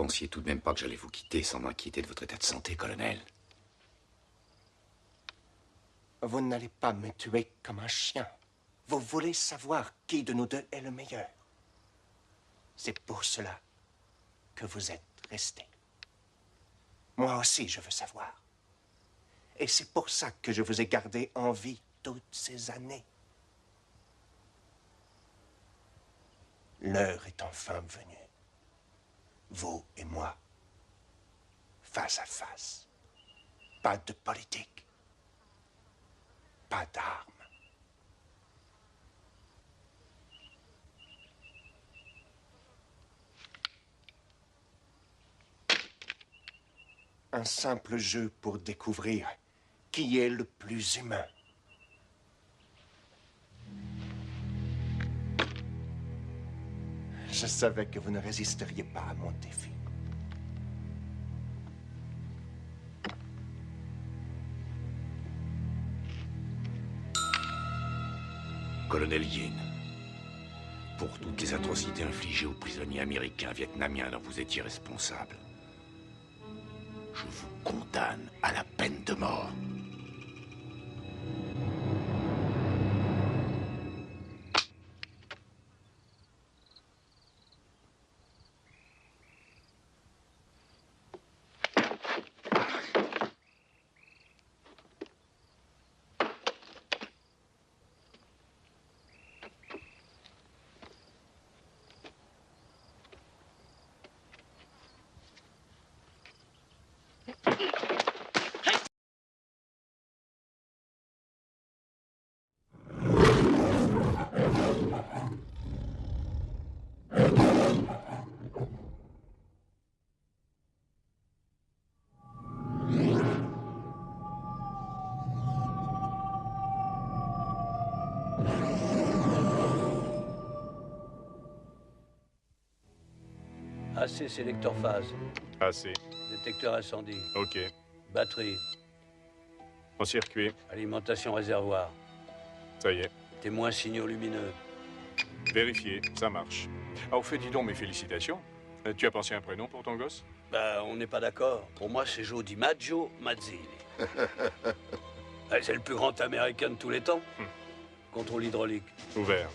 pensiez tout de même pas que j'allais vous quitter sans m'inquiéter de votre état de santé, colonel. Vous n'allez pas me tuer comme un chien. Vous voulez savoir qui de nous deux est le meilleur. C'est pour cela que vous êtes resté. Moi aussi, je veux savoir. Et c'est pour ça que je vous ai gardé en vie toutes ces années. L'heure est enfin venue. Vous et moi, face à face. Pas de politique. Pas d'armes. Un simple jeu pour découvrir qui est le plus humain. Je savais que vous ne résisteriez pas à mon défi. Colonel Yin, pour toutes les atrocités infligées aux prisonniers américains vietnamiens dont vous étiez responsable, je vous condamne à la peine de mort. AC sélecteur phase. AC. Détecteur incendie. OK. Batterie. En circuit. Alimentation réservoir. Ça y est. Témoin signaux lumineux. Vérifié, ça marche. Ah, au fait, dis donc, mes félicitations. Tu as pensé à un prénom pour ton gosse? Bah, on n'est pas d'accord. Pour moi, c'est Joe DiMaggio Mazzini. C'est le plus grand américain de tous les temps. Contrôle hydraulique. Ouvert.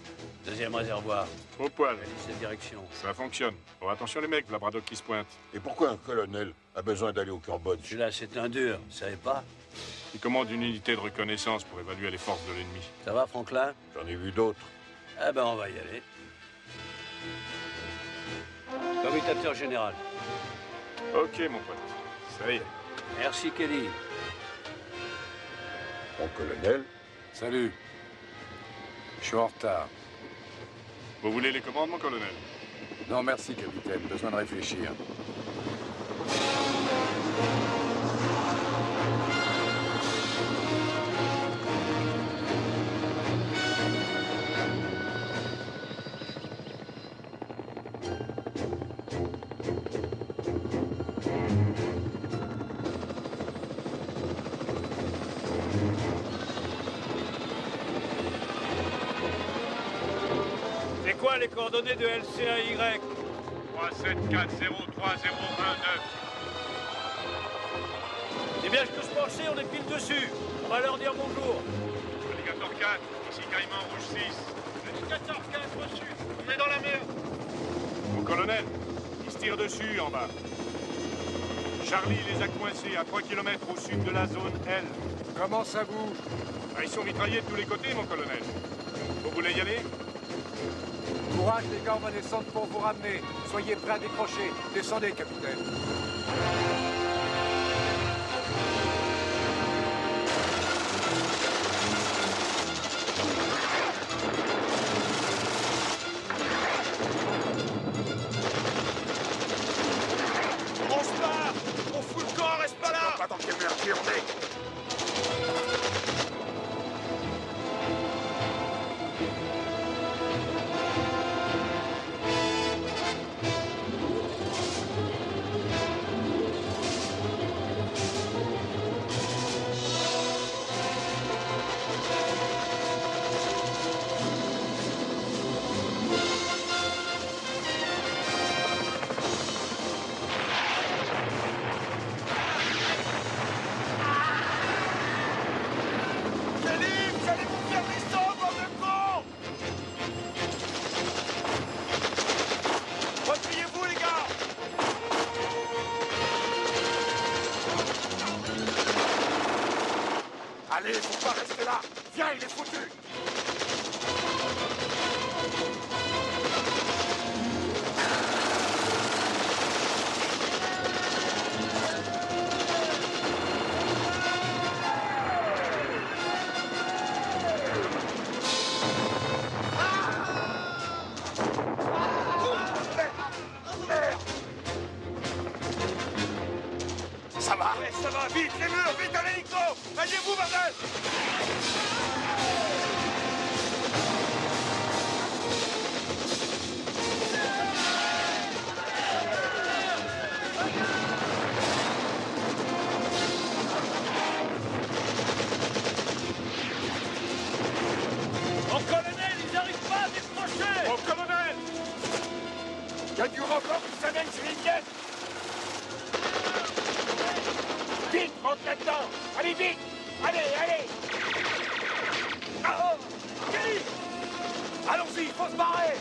Deuxième réservoir. Au poil. Hélice de direction. Ça fonctionne. Bon, attention les mecs, la Braddock qui se pointe. Et pourquoi un colonel a besoin d'aller au Cambodge? Celui-là, c'est un dur, vous savez pas? Il commande une unité de reconnaissance pour évaluer les forces de l'ennemi. Ça va, Franklin? J'en ai vu d'autres. Ah ben, on va y aller. Commutateur général. Ok, mon pote. Ça y est. Merci, Kelly. Mon colonel? Salut. Je suis en retard. Vous voulez les commandes, mon colonel? Non, merci, capitaine. Besoin de réfléchir. C'est quoi les coordonnées de LCAY? 37403019. C'est bien ce que je pensais, on est pile dessus. On va leur dire bonjour. Alligator 4, ici Caïman Rouge 6. Alligator 4 reçu. On est dans la merde. Mon colonel, ils se tirent dessus en bas. Charlie les a coincés à 3 km au sud de la zone L. Comment ça bouge? Ah, ils sont mitraillés de tous les côtés, mon colonel. Vous voulez y aller? Courage, les gars, on va descendre pour vous ramener. Soyez prêts à décrocher. Descendez, capitaine. On se barre. On fout le camp, reste pas là. Pas dans quelle merdier on est! Allez, faut pas rester là. Viens, il est foutu. Ça va? Ouais, ça va, vite, les murs, vite à l'hélico! Alliez-vous, bordel! Mon colonel, ils n'arrivent pas à décrocher! Mon colonel! Il y a du rebord qui s'amène sur les miettes! Vite, rentre là-dedans! Allez, vite! Allez, allez! Ah, oh! Kelly! Allons-y, il faut se barrer!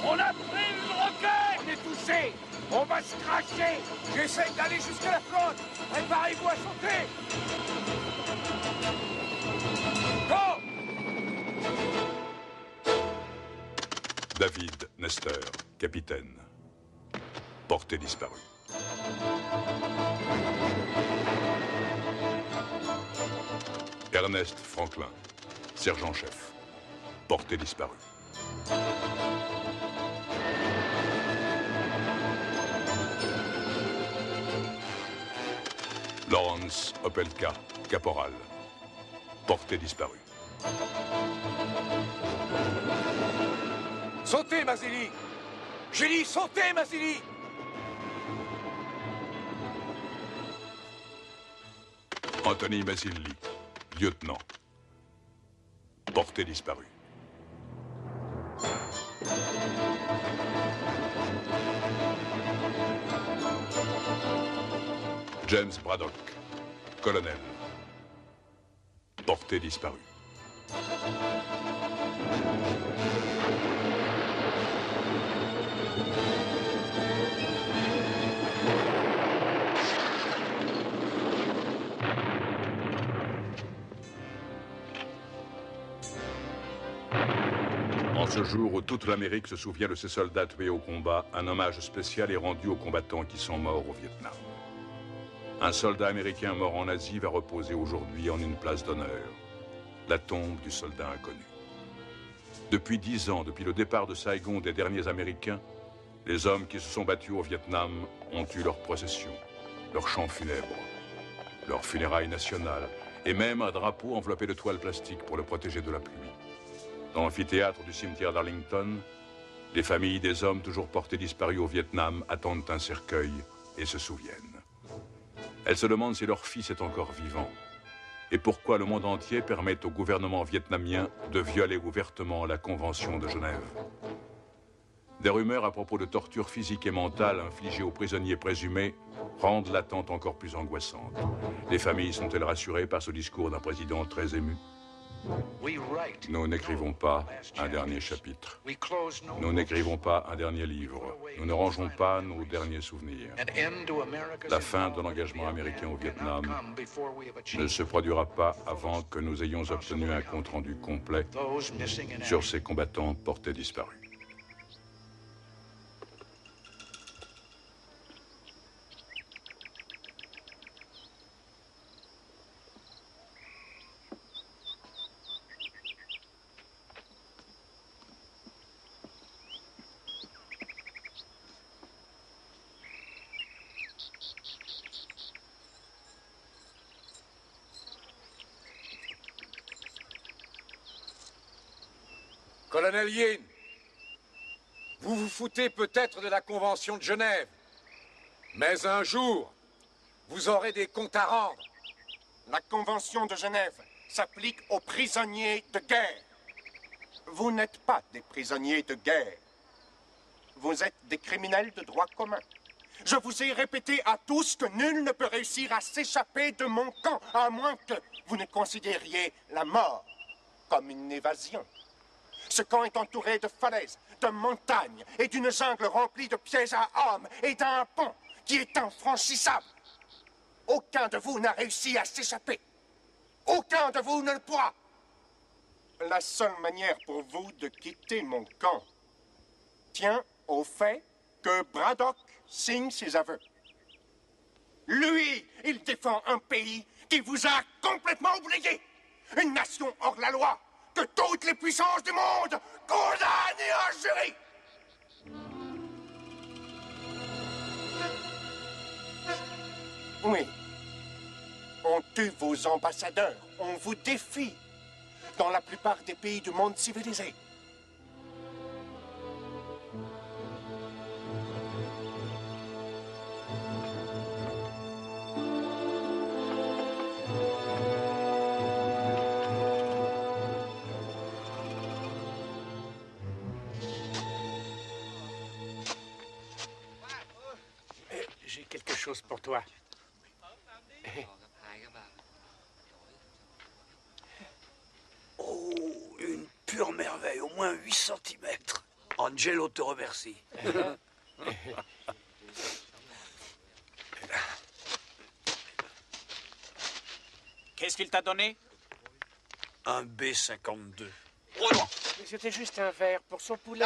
On a pris une roquette! On est touché! On va se cracher! J'essaie d'aller jusqu'à la flotte! Préparez-vous à sauter! Go! David Nestor, capitaine. Portée disparue. Ernest Franklin, sergent-chef. Portée disparue. Lawrence Opelka, caporal. Portée disparue. Sautez, Mazzilli! J'ai dit sautez, Mazzilli! Anthony Mazzilli, lieutenant. Portée disparue. James Braddock, colonel. Portée disparue. En ce jour où toute l'Amérique se souvient de ses soldats tués au combat, un hommage spécial est rendu aux combattants qui sont morts au Vietnam. Un soldat américain mort en Asie va reposer aujourd'hui en une place d'honneur, la tombe du soldat inconnu. Depuis 10 ans, depuis le départ de Saigon des derniers Américains, les hommes qui se sont battus au Vietnam ont eu leur procession, leur chant funèbre, leur funérailles nationales, et même un drapeau enveloppé de toile plastique pour le protéger de la pluie. Dans l'amphithéâtre du cimetière d'Arlington, les familles des hommes toujours portés disparus au Vietnam attendent un cercueil et se souviennent. Elles se demandent si leur fils est encore vivant et pourquoi le monde entier permet au gouvernement vietnamien de violer ouvertement la Convention de Genève. Des rumeurs à propos de tortures physiques et mentales infligées aux prisonniers présumés rendent l'attente encore plus angoissante. Les familles sont-elles rassurées par ce discours d'un président très ému? Nous n'écrivons pas un dernier chapitre. Nous n'écrivons pas un dernier livre. Nous ne rangeons pas nos derniers souvenirs. La fin de l'engagement américain au Vietnam ne se produira pas avant que nous ayons obtenu un compte-rendu complet sur ces combattants portés disparus. Colonel Yin, vous vous foutez peut-être de la Convention de Genève, mais un jour, vous aurez des comptes à rendre. La Convention de Genève s'applique aux prisonniers de guerre. Vous n'êtes pas des prisonniers de guerre. Vous êtes des criminels de droit commun. Je vous ai répété à tous que nul ne peut réussir à s'échapper de mon camp, à moins que vous ne considériez la mort comme une évasion. Ce camp est entouré de falaises, de montagnes et d'une jungle remplie de pièges à hommes et d'un pont qui est infranchissable. Aucun de vous n'a réussi à s'échapper. Aucun de vous ne le pourra. La seule manière pour vous de quitter mon camp tient au fait que Braddock signe ses aveux. Lui, il défend un pays qui vous a complètement oublié. Une nation hors la loi que toutes les puissances du monde condamnent et injurient. Oui. On tue vos ambassadeurs. On vous défie. Dans la plupart des pays du monde civilisé. J'ai quelque chose pour toi. Oh, une pure merveille, au moins 8 cm. Angelo te remercie. Qu'est-ce qu'il t'a donné? Un B-52. Mais c'était juste un verre pour son poulet.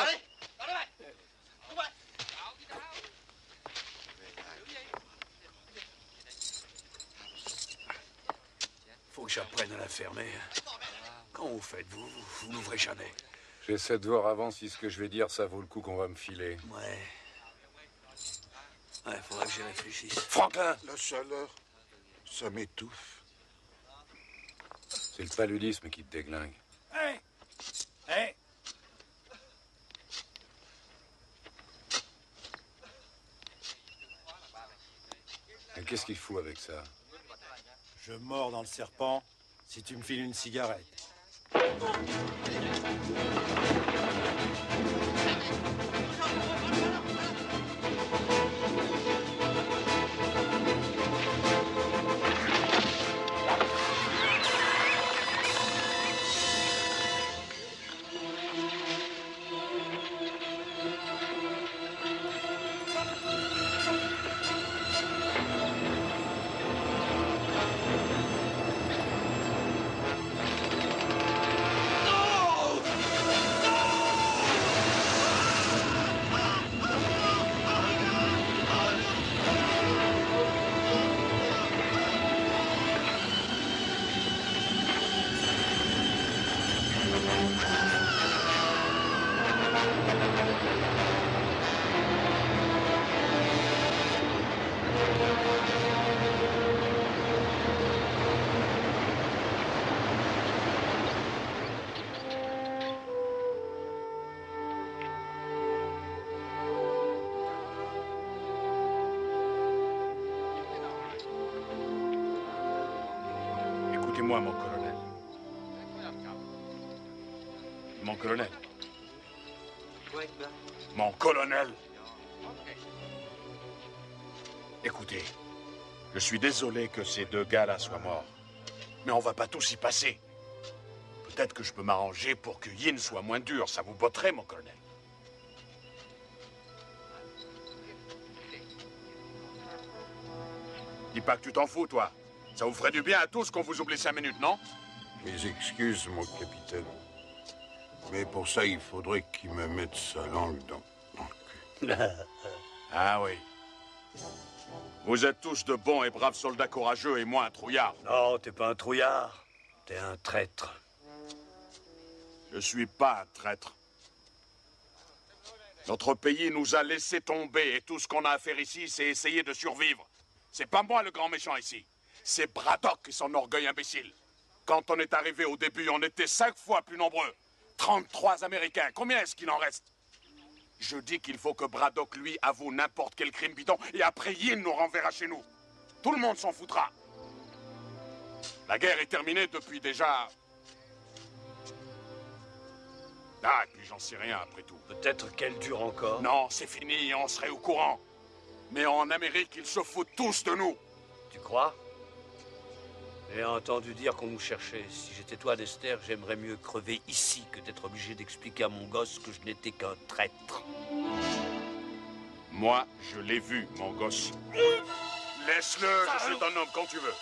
Faut que j'apprenne à la fermer. Quand vous faites, vous n'ouvrez jamais. J'essaie de voir avant si ce que je vais dire, ça vaut le coup qu'on va me filer. Ouais, faudra que j'y réfléchisse. Franklin! La chaleur, ça m'étouffe. C'est le paludisme qui te déglingue. Hey! Hey! Et qu'est-ce qu'il fout avec ça? Je mords dans le serpent si tu me files une cigarette. Écoutez-moi, mon colonel. Mon colonel. Mon colonel. Écoutez, je suis désolé que ces deux gars-là soient morts. Mais on va pas tous y passer. Peut-être que je peux m'arranger pour que Yin soit moins dur. Ça vous botterait, mon colonel. Dis pas que tu t'en fous, toi. Ça vous ferait du bien à tous qu'on vous oublie 5 minutes, non? Mes excuses, mon capitaine. Mais pour ça, il faudrait qu'il me mette sa langue dans le cul. Ah oui. Vous êtes tous de bons et braves soldats courageux et moi un trouillard. Non, t'es pas un trouillard. T'es un traître. Je suis pas un traître. Notre pays nous a laissé tomber et tout ce qu'on a à faire ici, c'est essayer de survivre. C'est pas moi le grand méchant ici. C'est Braddock et son orgueil imbécile. Quand on est arrivé au début, on était 5 fois plus nombreux. 33 Américains. Combien est-ce qu'il en reste? Je dis qu'il faut que Braddock, lui, avoue n'importe quel crime bidon et après Yin nous renverra chez nous. Tout le monde s'en foutra. La guerre est terminée depuis déjà... Ah, et puis j'en sais rien après tout. Peut-être qu'elle dure encore. Non, c'est fini, on serait au courant. Mais en Amérique, ils se foutent tous de nous. Tu crois? J'ai entendu dire qu'on nous cherchait. Si j'étais toi, Dexter, j'aimerais mieux crever ici que d'être obligé d'expliquer à mon gosse que je n'étais qu'un traître. Moi, je l'ai vu, mon gosse. Laisse-le, je suis ton homme quand tu veux.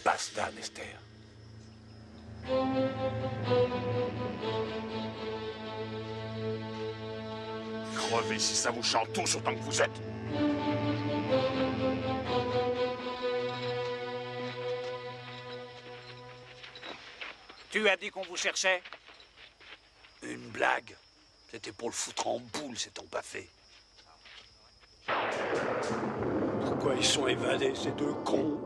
Basta, Dexter. Crevez si ça vous chante tous autant que vous êtes. Tu as dit qu'on vous cherchait? Une blague. C'était pour le foutre en boule, c'est ton pas fait. Pourquoi ils sont évadés, ces deux cons?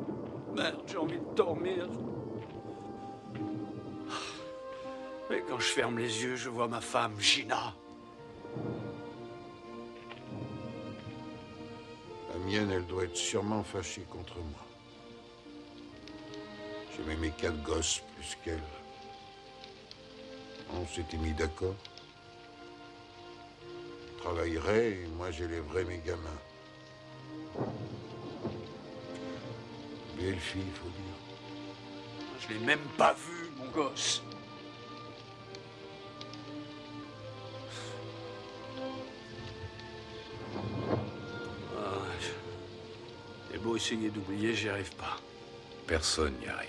Merde, j'ai envie de dormir. Mais quand je ferme les yeux, je vois ma femme, Gina. La mienne, elle doit être sûrement fâchée contre moi. J'aimais mes 4 gosses plus qu'elle. On s'était mis d'accord. Je travaillerais et moi j'élèverais mes gamins. Belle fille, il faut dire. Je l'ai même pas vu, mon gosse. J'ai beau essayer d'oublier, j'y arrive pas. Personne n'y arrive.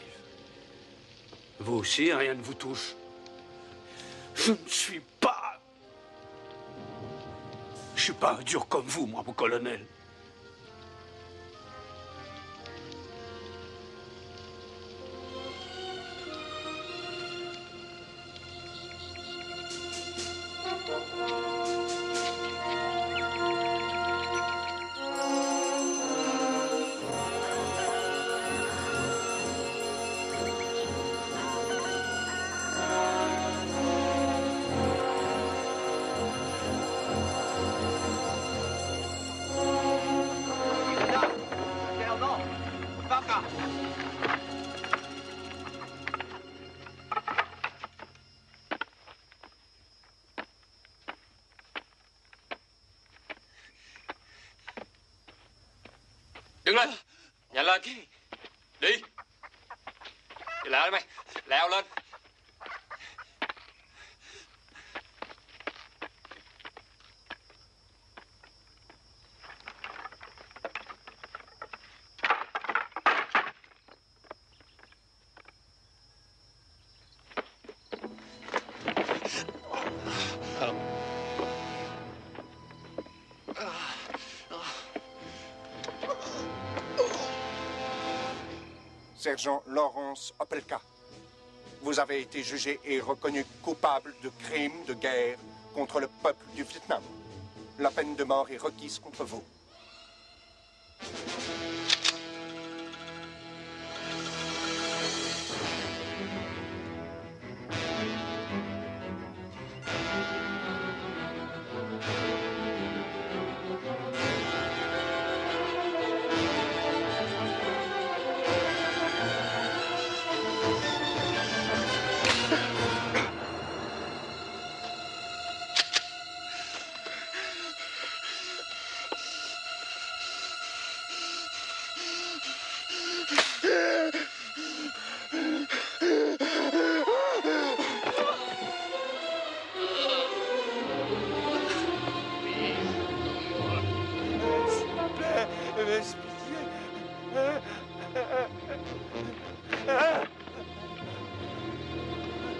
Vous aussi, rien ne vous touche. Je ne suis pas... Je suis pas un dur comme vous, moi, mon colonel. Đứng lên, nhanh lên. Đi. Đi lại đi mày, leo lên. Sergent Lawrence Opelka, vous avez été jugé et reconnu coupable de crimes de guerre contre le peuple du Vietnam. La peine de mort est requise contre vous.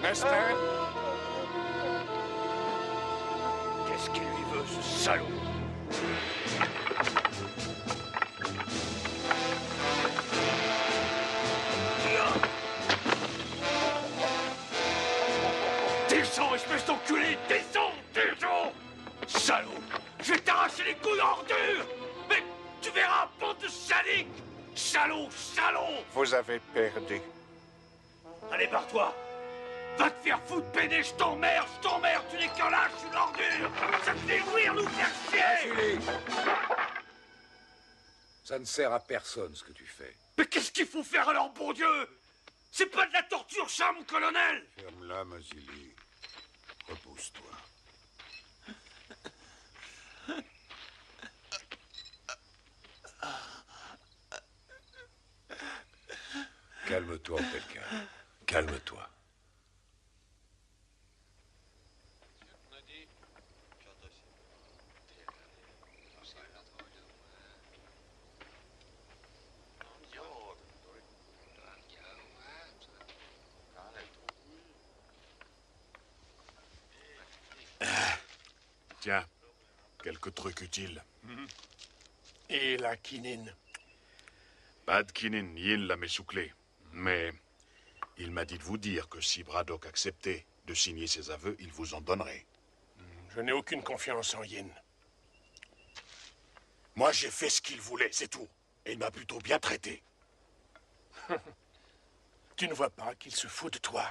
Lester? Qu'est-ce qu'il lui veut, ce salaud? Descends, espèce d'enculé! Descends! Descends! Salaud! Je vais t'arracher les couilles ordures! Mais tu verras, bande de sadiques! Salaud! Salaud! Vous avez perdu. Allez, barre-toi! Va te faire foutre, pédé, je t'emmerde, tu n'es qu'un lâche, une ordure! Ça te fait jouir, nous faire chier! Julie! Ça ne sert à personne, ce que tu fais. Mais qu'est-ce qu'il faut faire alors, bon Dieu? C'est pas de la torture, ça, mon colonel! Ferme-la, Mazili. Repose-toi. Calme-toi, quelqu'un. Calme-toi. Tiens, quelques trucs utiles. Et la quinine? Pas de quinine, Yin l'a messouclé. Mais il m'a dit de vous dire que si Braddock acceptait de signer ses aveux, il vous en donnerait. Je n'ai aucune confiance en Yin. Moi, j'ai fait ce qu'il voulait, c'est tout. Et il m'a plutôt bien traité. Tu ne vois pas qu'il se fout de toi?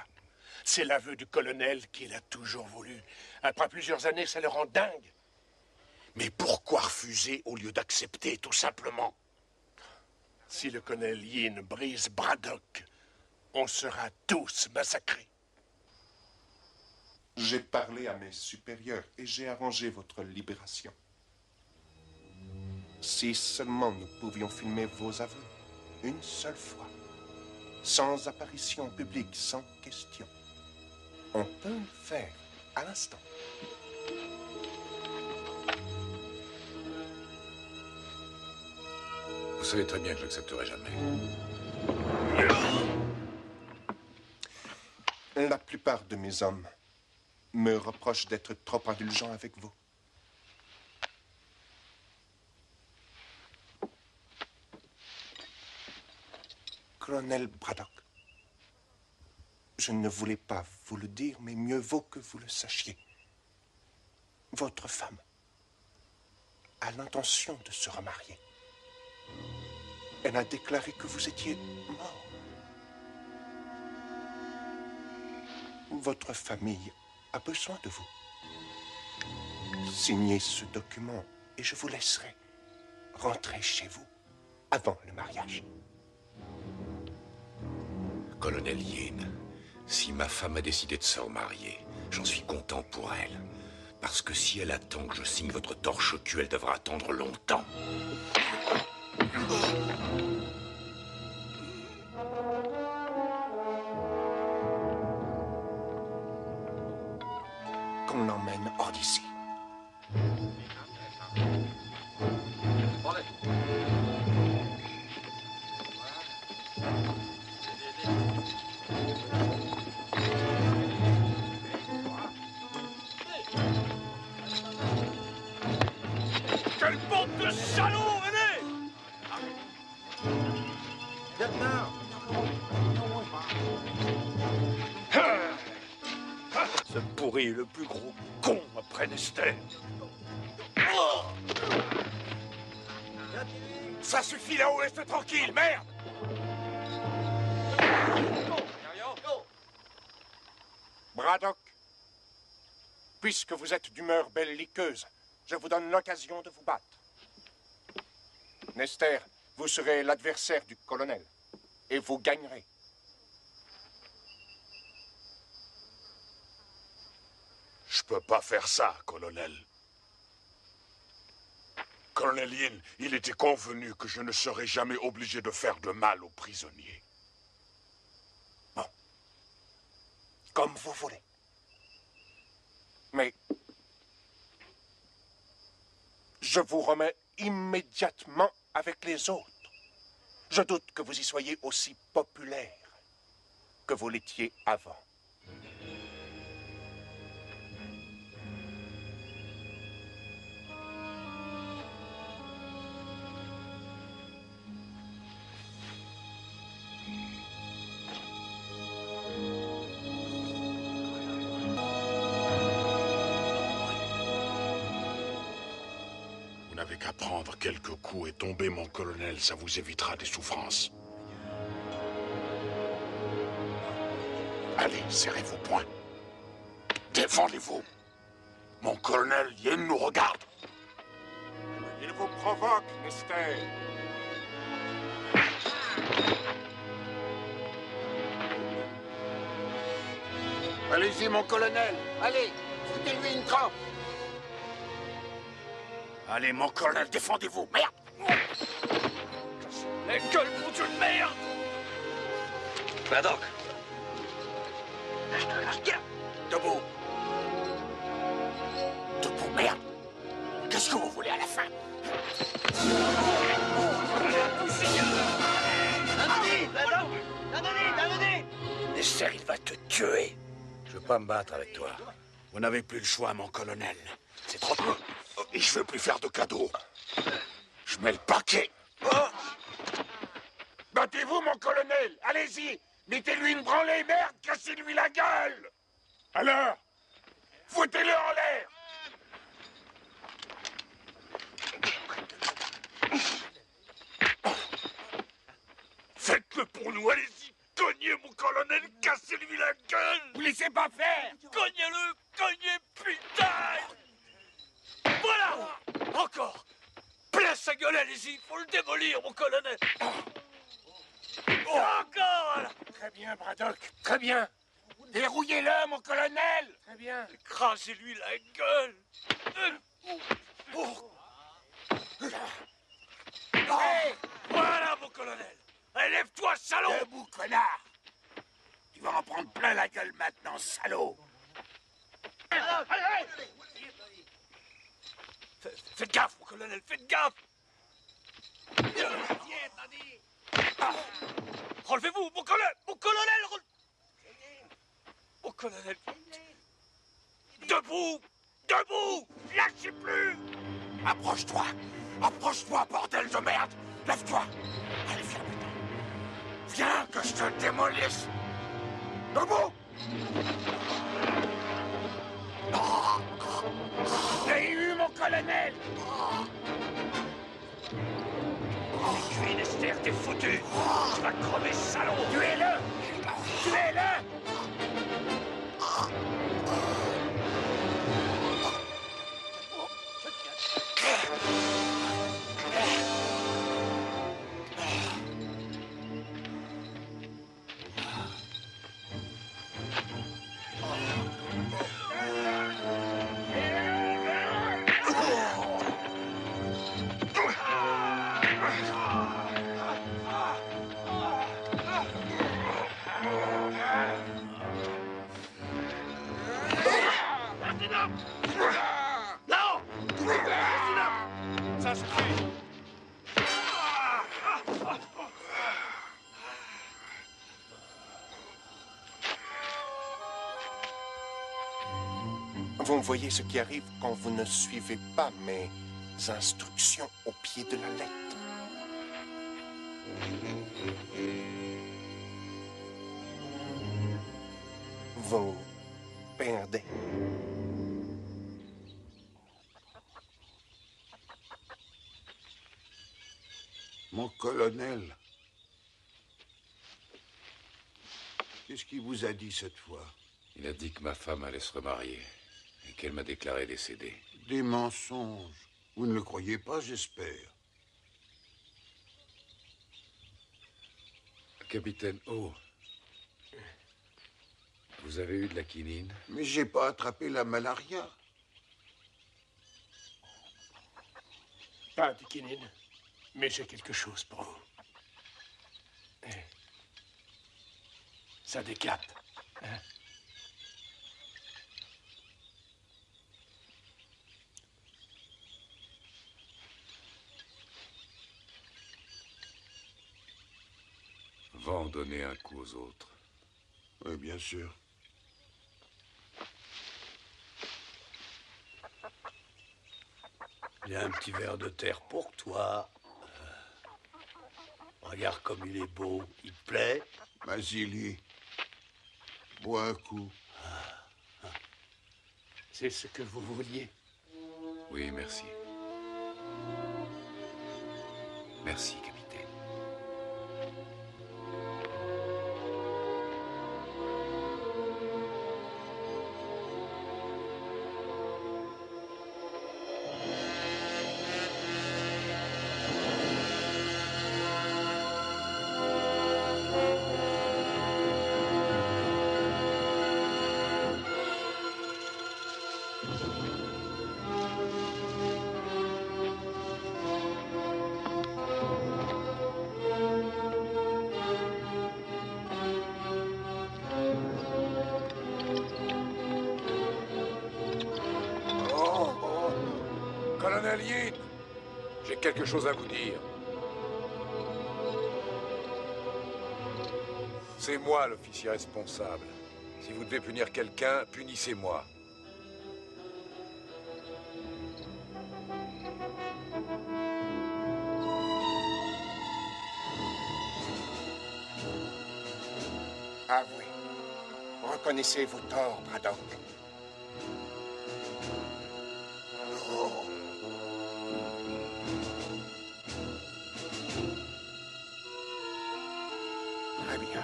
C'est l'aveu du colonel qu'il a toujours voulu. Après plusieurs années, ça le rend dingue. Mais pourquoi refuser au lieu d'accepter, tout simplement? Si le colonel Yin brise Braddock, on sera tous massacrés. J'ai parlé à mes supérieurs et j'ai arrangé votre libération. Si seulement nous pouvions filmer vos aveux, une seule fois, sans apparition publique, sans question. On peut le faire à l'instant. Vous savez très bien que je n'accepterai jamais. La plupart de mes hommes me reprochent d'être trop indulgent avec vous. Colonel Braddock, je ne voulais pas vous le dire, mais mieux vaut que vous le sachiez. Votre femme a l'intention de se remarier. Elle a déclaré que vous étiez mort. Votre famille a besoin de vous. Signez ce document et je vous laisserai rentrer chez vous avant le mariage. Colonel Yin, si ma femme a décidé de se remarier, j'en suis content pour elle. Parce que si elle attend que je signe votre torche-cul, elle devra attendre longtemps. Qu'on l'emmène hors d'ici. Quelle bande de salauds, venez! Ce pourri est le plus gros con après Nester. Ça suffit là-haut, reste tranquille, merde! Braddock, puisque vous êtes d'humeur belliqueuse, je vous donne l'occasion de vous battre. Nester, vous serez l'adversaire du colonel, et vous gagnerez. Je peux pas faire ça, colonel. Colonel Yin, il était convenu que je ne serais jamais obligé de faire de mal aux prisonniers. Bon. Comme vous voulez. Mais je vous remets immédiatement avec les autres. Je doute que vous y soyez aussi populaire que vous l'étiez avant. Vous n'avez qu'à prendre quelques coups et tomber, mon colonel, ça vous évitera des souffrances. Allez, serrez vos poings. Défendez-vous. Mon colonel Yin nous regarde. Il vous provoque, Nester. Allez-y, mon colonel. Allez, foutez-lui une trempe. Allez, mon colonel, défendez-vous. Merde! La gueule, mon Dieu de merde! Braddock. Debout. Debout, merde. Qu'est-ce que vous voulez à la fin? Esther, il va te tuer. Je veux pas me battre avec toi. Vous n'avez plus le choix, mon colonel. C'est trop tôt. Et je veux plus faire de cadeaux. Je mets le paquet. Battez-vous, mon colonel. Allez-y. Mettez-lui une branlée, merde. Cassez-lui la gueule. Alors, foutez-le en l'air. Faites-le pour nous, allez-y. Cognez, mon colonel, cassez-lui la gueule. Vous laissez pas faire. Cognez-le, cognez, putain. Voilà. Encore. Plein sa gueule, allez-y. Faut le démolir, mon colonel. Encore, voilà. Très bien, Braddock, très bien. Dérouillez-le, mon colonel. Très bien. Écrasez-lui la gueule. Hey, voilà, mon colonel. Allez, lève-toi, salaud. Debout, connard. Tu vas en prendre plein la gueule maintenant, salaud. Allez. Faites gaffe, mon colonel, faites gaffe. Relevez-vous, mon colonel, mon colonel. Debout, lâchez plus. Approche-toi, bordel de merde. Lève-toi. Allez, viens maintenant. Viens que je te démolisse. Debout. J'ai eu, mon colonel. Tu es Esther, t'es foutu. Tu vas crever, salaud. Tuez-le. Ça suffit. Vous voyez ce qui arrive quand vous ne suivez pas mes instructions au pied de la lettre. Vous perdez. Mon colonel, qu'est-ce qu'il vous a dit cette fois? Il a dit que ma femme allait se remarier et qu'elle m'a déclaré décédée. Des mensonges. Vous ne le croyez pas, j'espère. Capitaine O, vous avez eu de la quinine? Mais j'ai pas attrapé la malaria. Pas de quinine, mais j'ai quelque chose pour vous. Ça décape, hein? Va en donner un coup aux autres. Oui, bien sûr. Il y a un petit verre de terre pour toi. Regarde comme il est beau. Il te plaît? Mazili, bois un coup. C'est ce que vous vouliez. Oui, merci. Merci, capitaine. Colonel Yin, j'ai quelque chose à vous dire. C'est moi l'officier responsable. Si vous devez punir quelqu'un, punissez-moi. Avouez. Reconnaissez vos torts, Braddock. Très bien.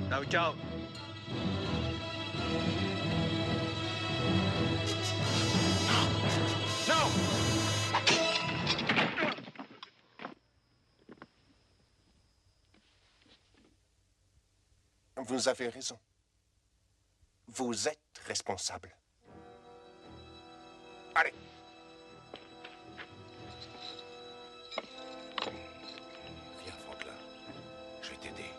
Now go. No! Vous avez raison. Vous êtes responsable. Allez. Viens, Franklin. Je vais t'aider.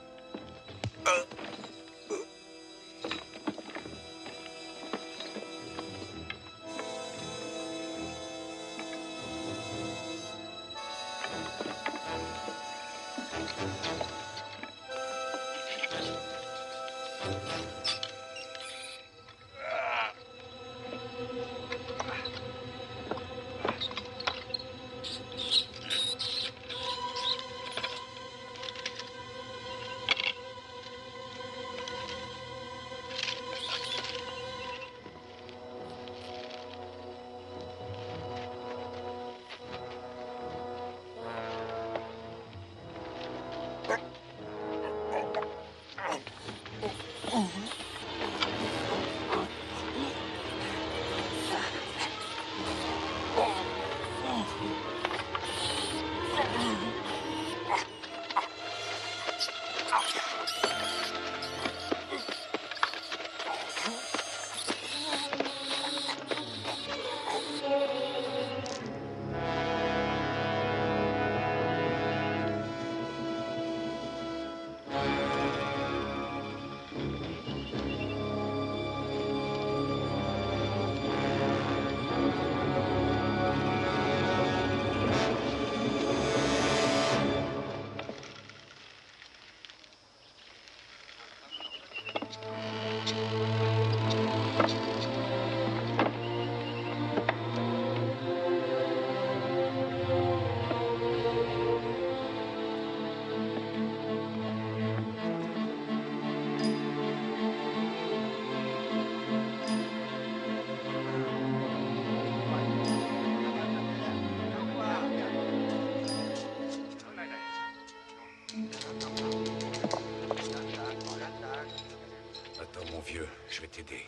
Attends, mon vieux, je vais t'aider.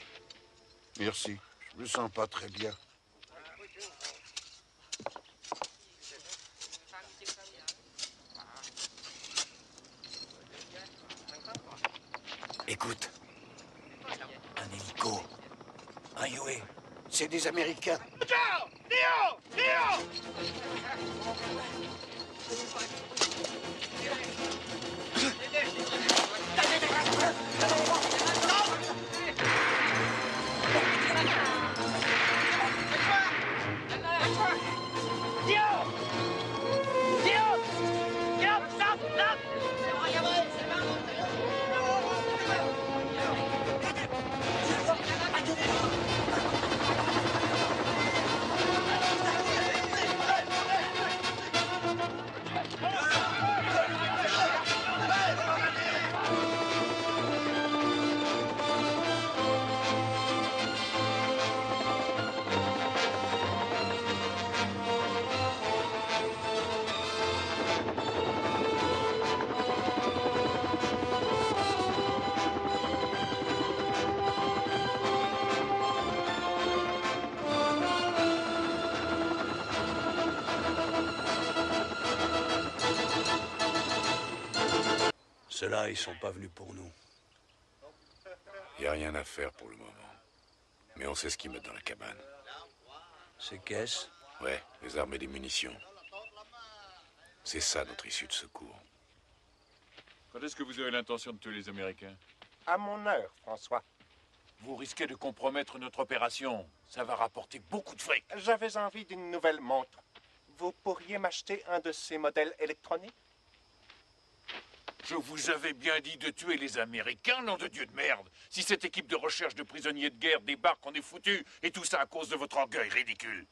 Merci. Je me sens pas très bien. Écoute. Un hélico. Un Yoé. C'est des Américains. Ciao! Léo! Léo! Ceux-là, ils sont pas venus pour nous. Y a rien à faire pour le moment. Mais on sait ce qu'ils mettent dans la cabane. Ces caisses? Ouais, les armes et les munitions. C'est ça notre issue de secours. Quand est-ce que vous avez l'intention de tuer les Américains? À mon heure, François. Vous risquez de compromettre notre opération. Ça va rapporter beaucoup de fric. J'avais envie d'une nouvelle montre. Vous pourriez m'acheter un de ces modèles électroniques? Je vous avais bien dit de tuer les Américains, nom de Dieu de merde. Si cette équipe de recherche de prisonniers de guerre débarque, on est foutu. Et tout ça à cause de votre orgueil ridicule.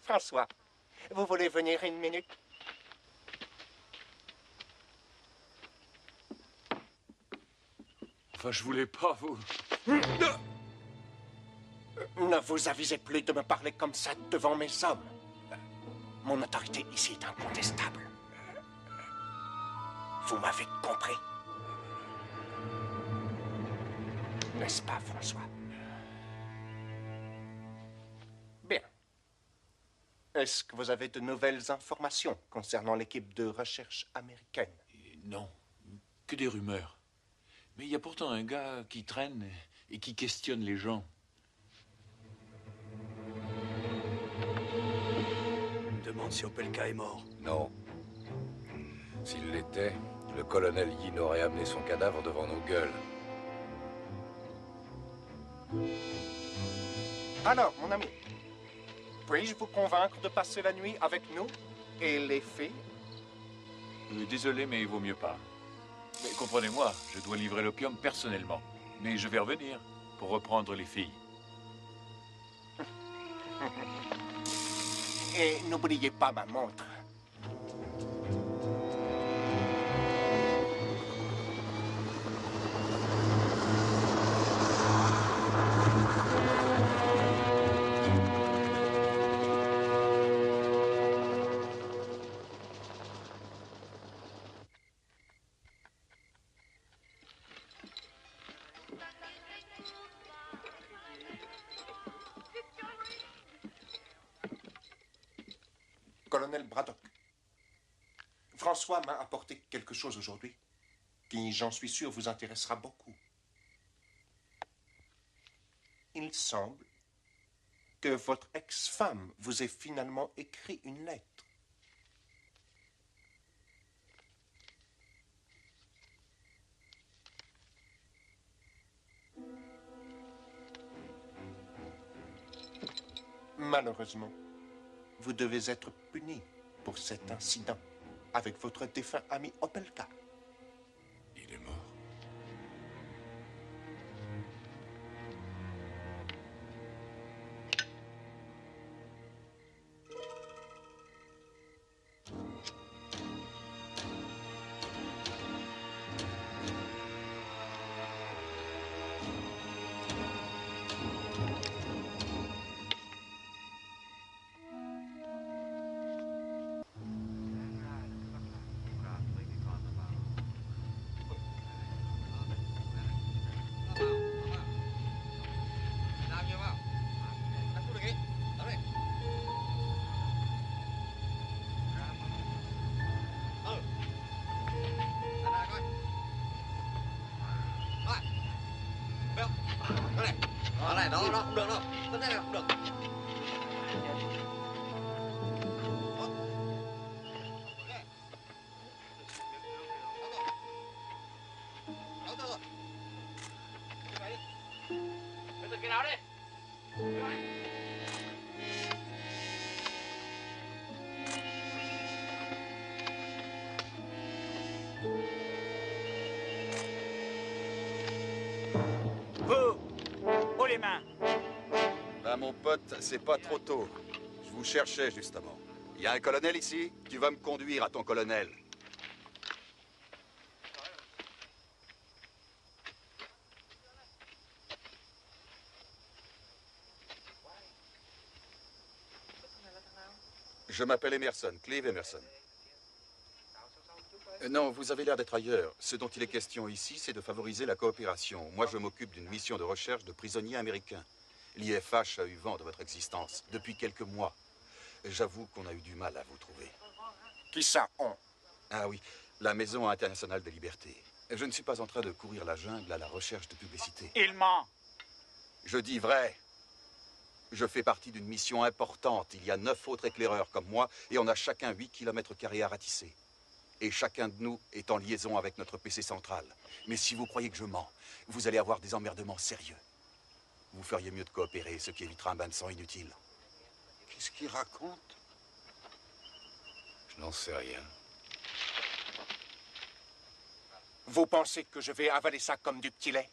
François, vous voulez venir une minute? Enfin, je voulais pas vous... Ne vous avisez plus de me parler comme ça devant mes hommes. Mon autorité ici est incontestable. Vous m'avez compris? N'est-ce pas, François? Bien. Est-ce que vous avez de nouvelles informations concernant l'équipe de recherche américaine? Non, que des rumeurs. Mais il y a pourtant un gars qui traîne et qui questionne les gens. Je me demande si Opelka est mort. Non. S'il l'était, le colonel Yin aurait amené son cadavre devant nos gueules. Alors, mon ami, puis-je vous convaincre de passer la nuit avec nous et les filles? Désolé, mais il vaut mieux pas. Mais comprenez-moi, je dois livrer l'opium personnellement. Mais je vais revenir pour reprendre les filles. Et n'oubliez pas ma montre. Colonel Braddock, François m'a apporté quelque chose aujourd'hui qui, j'en suis sûr, vous intéressera beaucoup. Il semble que votre ex-femme vous ait finalement écrit une lettre. Malheureusement, vous devez être puni pour cet incident avec votre défunt ami Opelka. Il est mort. Đó, không được đâu. Tất này là không được. Cái nào đi. Haut les mains. Ben, mon pote, c'est pas trop tôt. Je vous cherchais, justement. Il y a un colonel ici? Tu vas me conduire à ton colonel. Je m'appelle Emerson, Clive Emerson. Non, vous avez l'air d'être ailleurs. Ce dont il est question ici, c'est de favoriser la coopération. Moi, je m'occupe d'une mission de recherche de prisonniers américains. L'IFH a eu vent de votre existence depuis quelques mois. J'avoue qu'on a eu du mal à vous trouver. Qui ça, on? Ah oui, la Maison internationale des libertés. Je ne suis pas en train de courir la jungle à la recherche de publicité. Il ment. Je dis vrai. Je fais partie d'une mission importante. Il y a 9 autres éclaireurs comme moi et on a chacun 8 km² à ratisser. Et chacun de nous est en liaison avec notre PC central. Mais si vous croyez que je mens, vous allez avoir des emmerdements sérieux. Vous feriez mieux de coopérer, ce qui évitera un bain de sang inutile. Qu'est-ce qu'il raconte? Je n'en sais rien. Vous pensez que je vais avaler ça comme du petit lait?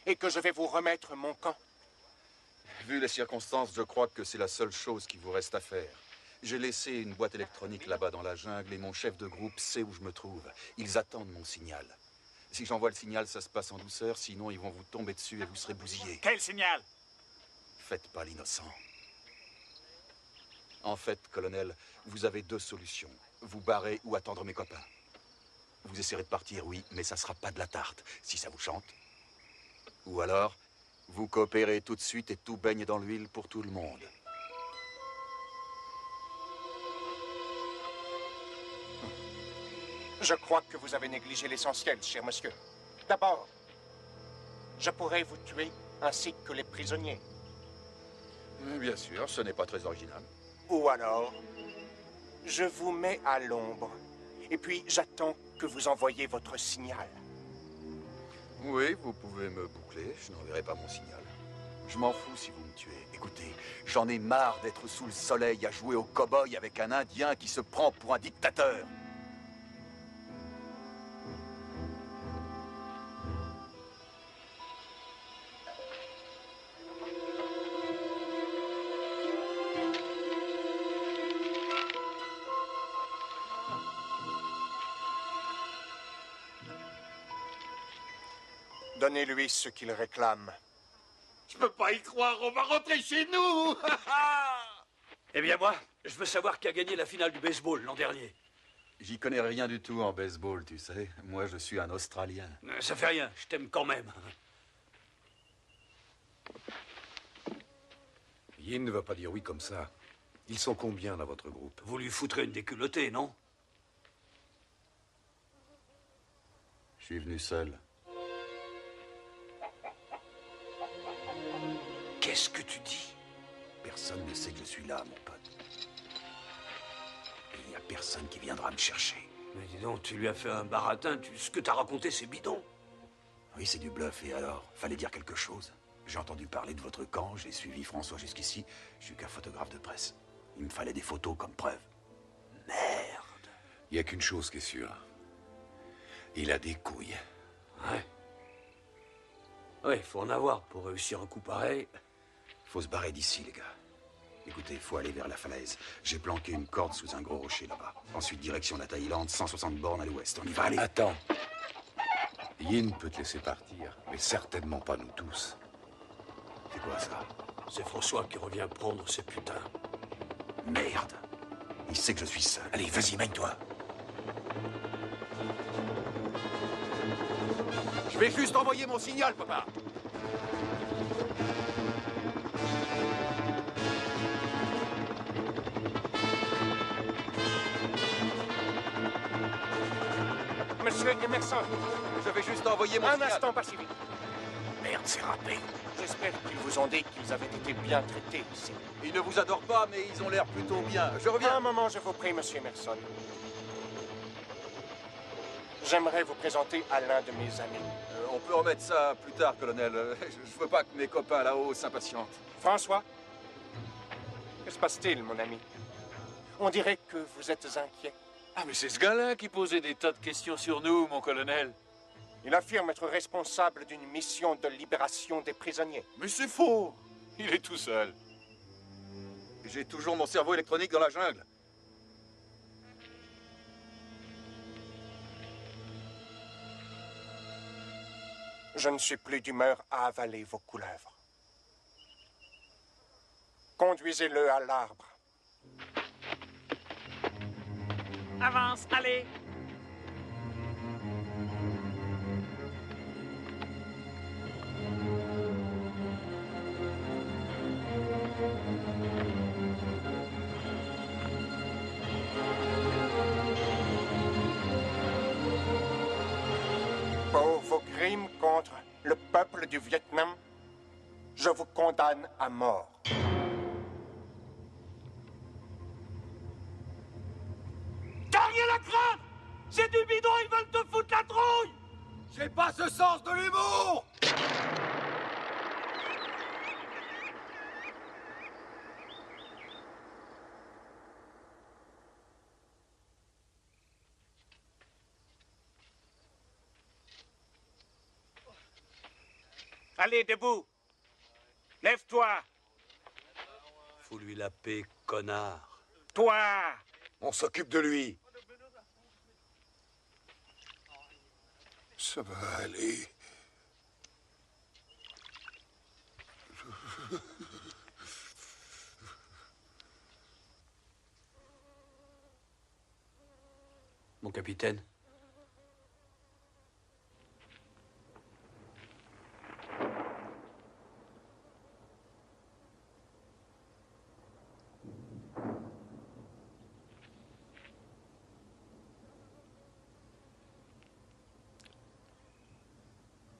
Et que je vais vous remettre mon camp? Vu les circonstances, je crois que c'est la seule chose qui vous reste à faire. J'ai laissé une boîte électronique là-bas dans la jungle et mon chef de groupe sait où je me trouve. Ils attendent mon signal. Si j'envoie le signal, ça se passe en douceur, sinon ils vont vous tomber dessus et vous serez bousillés. Quel signal? Faites pas l'innocent. En fait, colonel, vous avez deux solutions. Vous barrer ou attendre mes copains. Vous essaierez de partir, oui, mais ça sera pas de la tarte, si ça vous chante. Ou alors, vous coopérez tout de suite et tout baigne dans l'huile pour tout le monde. Je crois que vous avez négligé l'essentiel, cher monsieur. D'abord, je pourrais vous tuer ainsi que les prisonniers. Bien sûr, ce n'est pas très original. Ou alors, je vous mets à l'ombre. Et puis, j'attends que vous envoyiez votre signal. Oui, vous pouvez me boucler, je n'enverrai pas mon signal. Je m'en fous si vous me tuez. Écoutez, j'en ai marre d'être sous le soleil à jouer au cow-boy avec un Indien qui se prend pour un dictateur. Donnez-lui ce qu'il réclame. Je peux pas y croire, on va rentrer chez nous. Eh bien moi, je veux savoir qui a gagné la finale du baseball l'an dernier. J'y connais rien du tout en baseball, tu sais. Moi, je suis un Australien. Ça fait rien, je t'aime quand même. Yin ne va pas dire oui comme ça. Ils sont combien dans votre groupe? Vous lui foutrez une déculottée, non? Je suis venu seul. Qu'est-ce que tu dis? Personne ne sait que je suis là, mon pote. Il n'y a personne qui viendra me chercher. Mais dis donc, tu lui as fait un baratin, ce que t'as raconté, c'est bidon. Oui, c'est du bluff, et alors? Fallait dire quelque chose. J'ai entendu parler de votre camp, j'ai suivi François jusqu'ici. Je suis qu'un photographe de presse. Il me fallait des photos comme preuve. Merde. Il n'y a qu'une chose qui est sûre. Il a des couilles. Ouais. Ouais, il faut en avoir pour réussir un coup pareil. Faut se barrer d'ici, les gars. Écoutez, faut aller vers la falaise. J'ai planqué une corde sous un gros rocher là-bas. Ensuite, direction la Thaïlande, 160 bornes à l'ouest. On y va, aller. Attends. Yin peut te laisser partir, mais certainement pas nous tous. C'est quoi ça? C'est François qui revient prendre ses putains. Merde. Il sait que je suis seul. Allez, vas-y, mène-toi. Je vais juste envoyer mon signal, papa. Monsieur Emerson, je vais juste envoyer mon signal. Un instant, pas si vite. Merde, c'est râpé. J'espère qu'ils vous ont dit qu'ils avaient été bien traités ici. Ils ne vous adorent pas, mais ils ont l'air plutôt bien. Je reviens. Un moment, je vous prie, monsieur Emerson. J'aimerais vous présenter à l'un de mes amis. On peut remettre ça plus tard, colonel. Je veux pas que mes copains là-haut s'impatientent. François, que se passe-t-il, mon ami? On dirait que vous êtes inquiet. Ah, mais c'est ce gars-là qui posait des tas de questions sur nous, mon colonel. Il affirme être responsable d'une mission de libération des prisonniers. Mais c'est faux. Il est tout seul. J'ai toujours mon cerveau électronique dans la jungle. Je ne suis plus d'humeur à avaler vos couleuvres. Conduisez-le à l'arbre. Avance, allez! Pour vos crimes contre le peuple du Vietnam, je vous condamne à mort. T'as rien à craindre! C'est du bidon, ils veulent te foutre la trouille! J'ai pas ce sens de l'humour! Allez, debout! Lève-toi! Fous-lui la paix, connard. Toi! On s'occupe de lui. Ça va aller. Mon capitaine.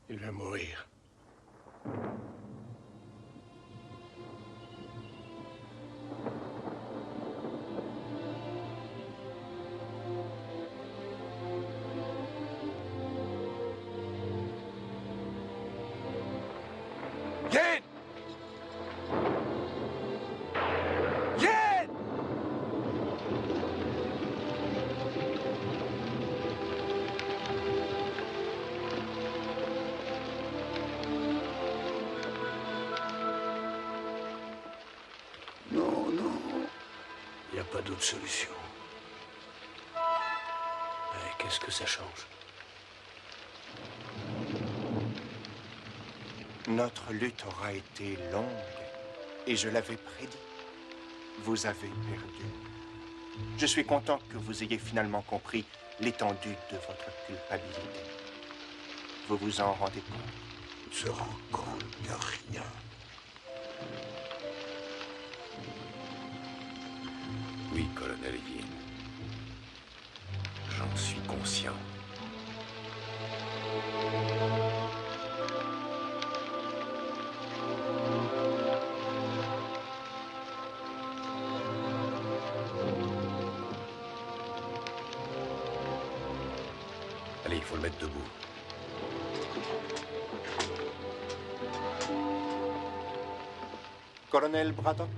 Il va mourir. Yen! Yen! Non, non. Il n'y a pas d'autre solution. Mais qu'est-ce que ça change? Notre lutte aura été longue, et je l'avais prédit. Vous avez perdu. Je suis content que vous ayez finalement compris l'étendue de votre culpabilité. Vous vous en rendez compte? On se rend compte de rien. Oui, colonel Yin. J'en suis conscient. Allez, il faut le mettre debout. Colonel Braddock?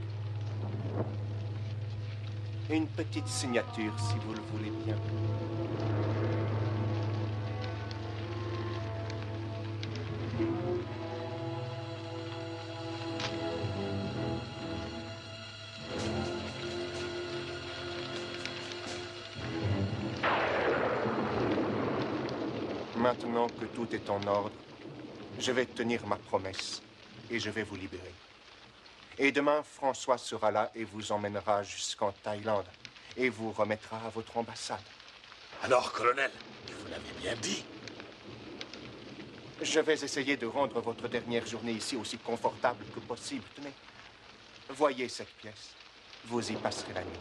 Une petite signature, si vous le voulez bien. Maintenant que tout est en ordre, je vais tenir ma promesse et je vais vous libérer. Et demain, François sera là et vous emmènera jusqu'en Thaïlande et vous remettra à votre ambassade. Alors, colonel, vous l'avez bien dit. Je vais essayer de rendre votre dernière journée ici aussi confortable que possible. Tenez, voyez cette pièce. Vous y passerez la nuit.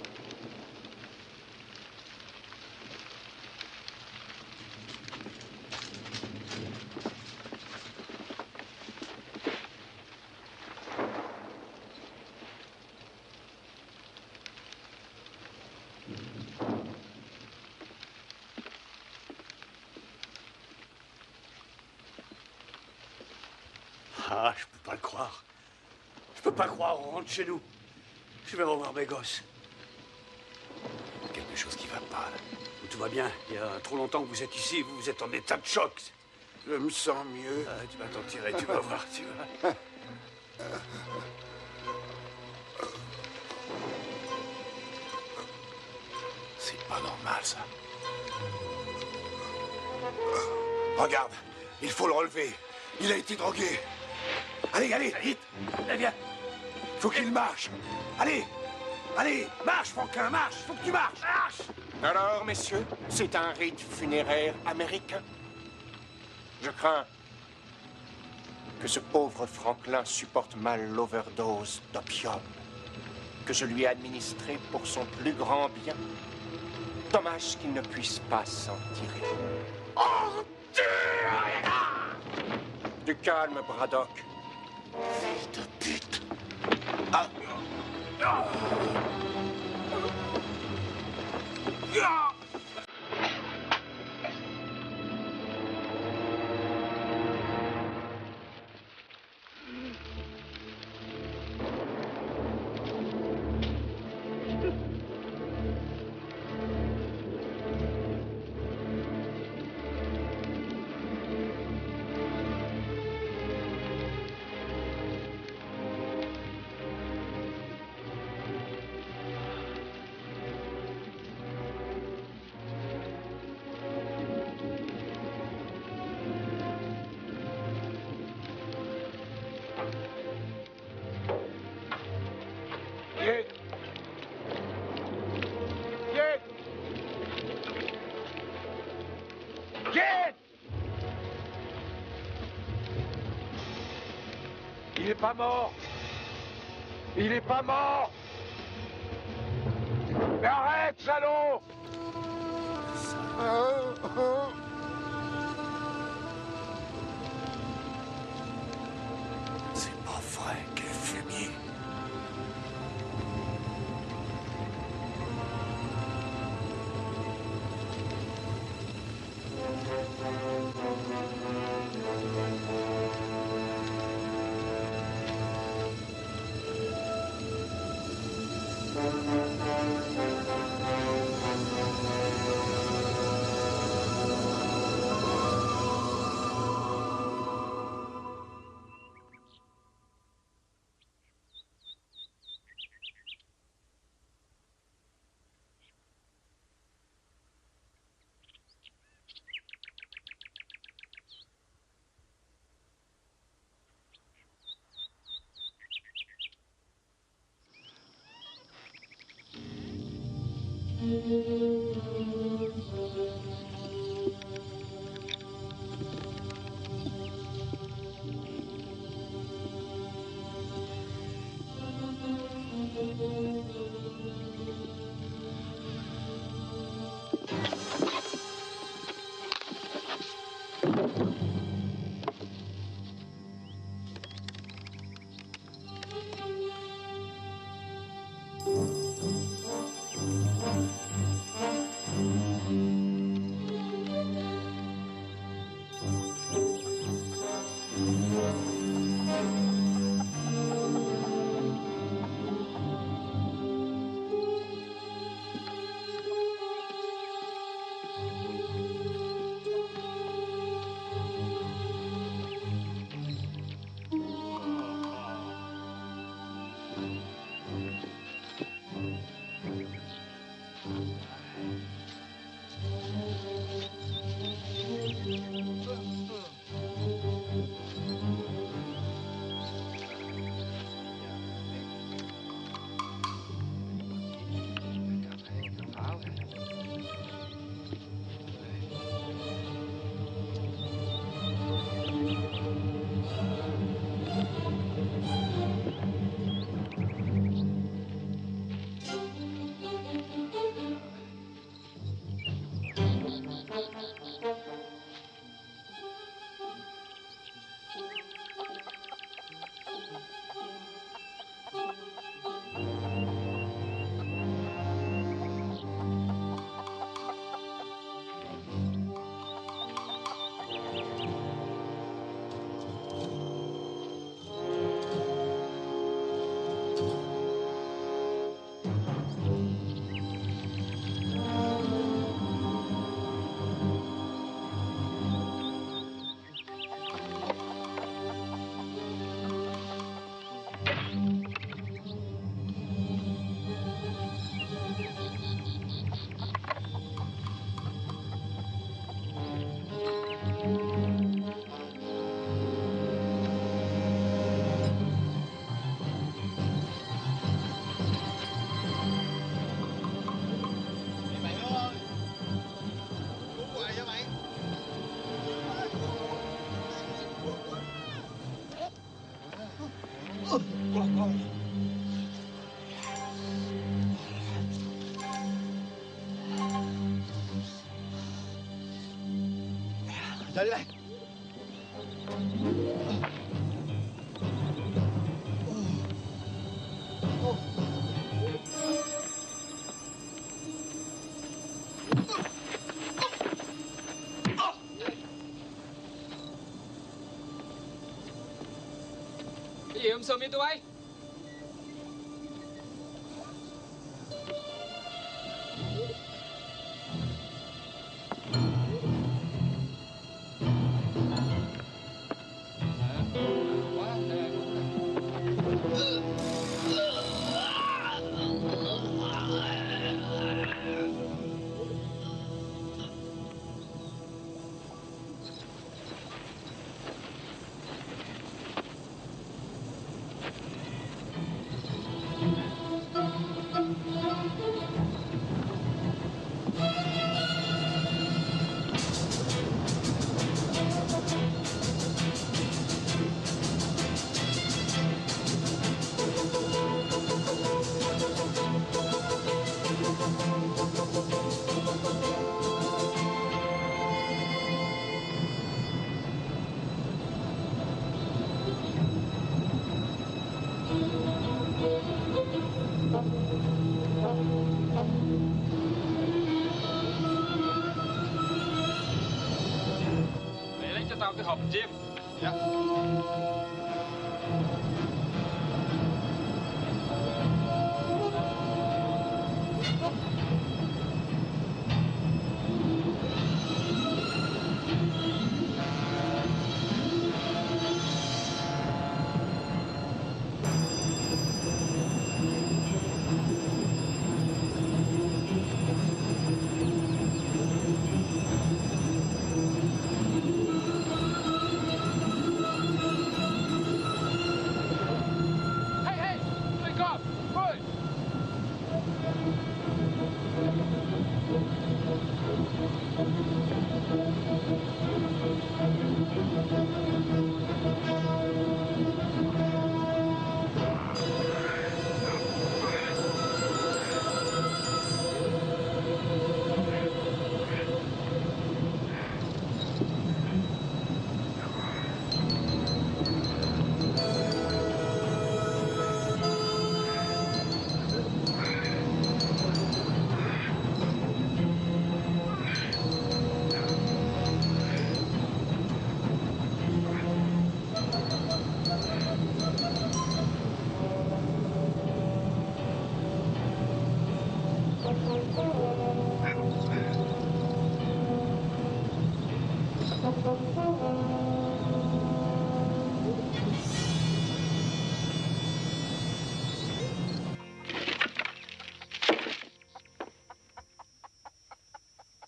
Ah, je peux pas le croire. Je peux pas croire, on rentre chez nous. Je vais revoir mes gosses. Quelque chose qui va pas, là. Tout va bien. Il y a trop longtemps que vous êtes ici, vous êtes en état de choc. Je me sens mieux. Ah, tu vas t'en tirer, tu vas voir, tu vas. C'est pas normal, ça. Regarde, il faut le relever. Il a été drogué. Allez, allez, vite. Allez, viens. Faut qu'il marche. Allez, allez, marche, Franklin, marche. Faut que tu marches. Marche. Alors, messieurs, c'est un rite funéraire américain. Je crains que ce pauvre Franklin supporte mal l'overdose d'opium que je lui ai administré pour son plus grand bien. Dommage qu'il ne puisse pas s'en tirer. Oh, Dieu! Du calme, Braddock. Fils de pute. Ah. Ah. Il est pas mort. Il est pas mort. Mais arrête, salaud! C'est pas vrai, quel fumier. Dale, dale. Cái gì ông Sơm với tụi bay? cho cái hộp chim. Dạ.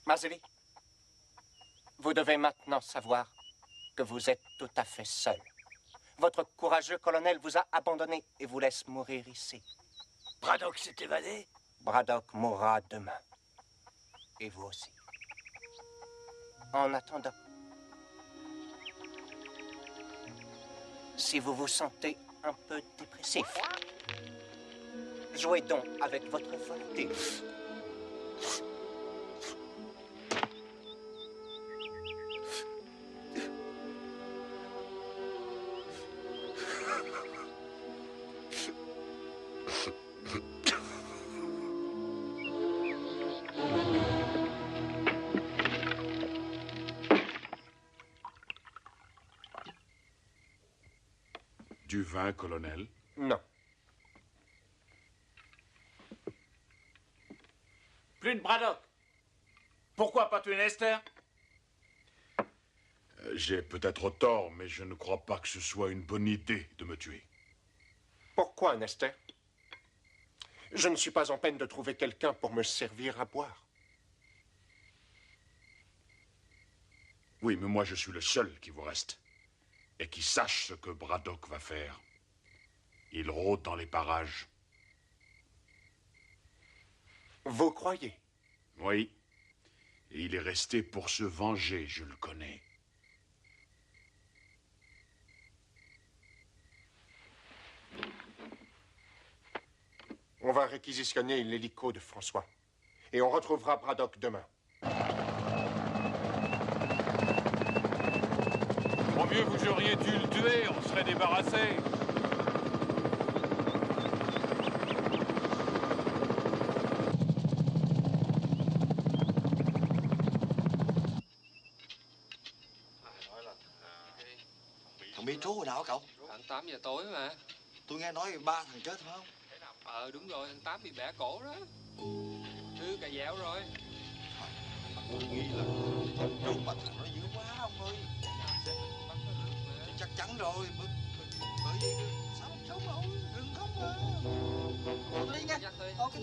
Marzilli, vous devez maintenant savoir que vous êtes tout à fait seul. Votre courageux colonel vous a abandonné et vous laisse mourir ici. Braddock s'est évadé? Braddock mourra demain. Et vous aussi. En attendant, si vous vous sentez un peu dépressif, jouez donc avec votre volonté. Du vin, colonel? Non. Plus de Braddock. Pourquoi pas tuer Nestor? J'ai peut-être tort, mais je ne crois pas que ce soit une bonne idée de me tuer. Pourquoi, Nestor? Je ne suis pas en peine de trouver quelqu'un pour me servir à boire. Oui, mais moi je suis le seul qui vous reste. Et qui sache ce que Braddock va faire. Il rôde dans les parages. Vous croyez? Oui. Et il est resté pour se venger, je le connais. On va réquisitionner l'hélico de François. Et on retrouvera Braddock demain. Au mieux, vous auriez dû le tuer, on serait débarrassé. Thằng Bi trú hồi nào hả cậu? Khoảng 8 giờ tối mà. Tôi nghe nói 3 thằng chết phải không? Đúng rồi, thằng Tám bị bẻ cổ đó. Thứ cà dẻo rồi. Tôi nghĩ là trú mà thằng nó dữ quá ông ơi. Chắc chắn rồi. Bởi vì sao không sống nổi, đừng khóc mà. Tôi đi nha. Ok.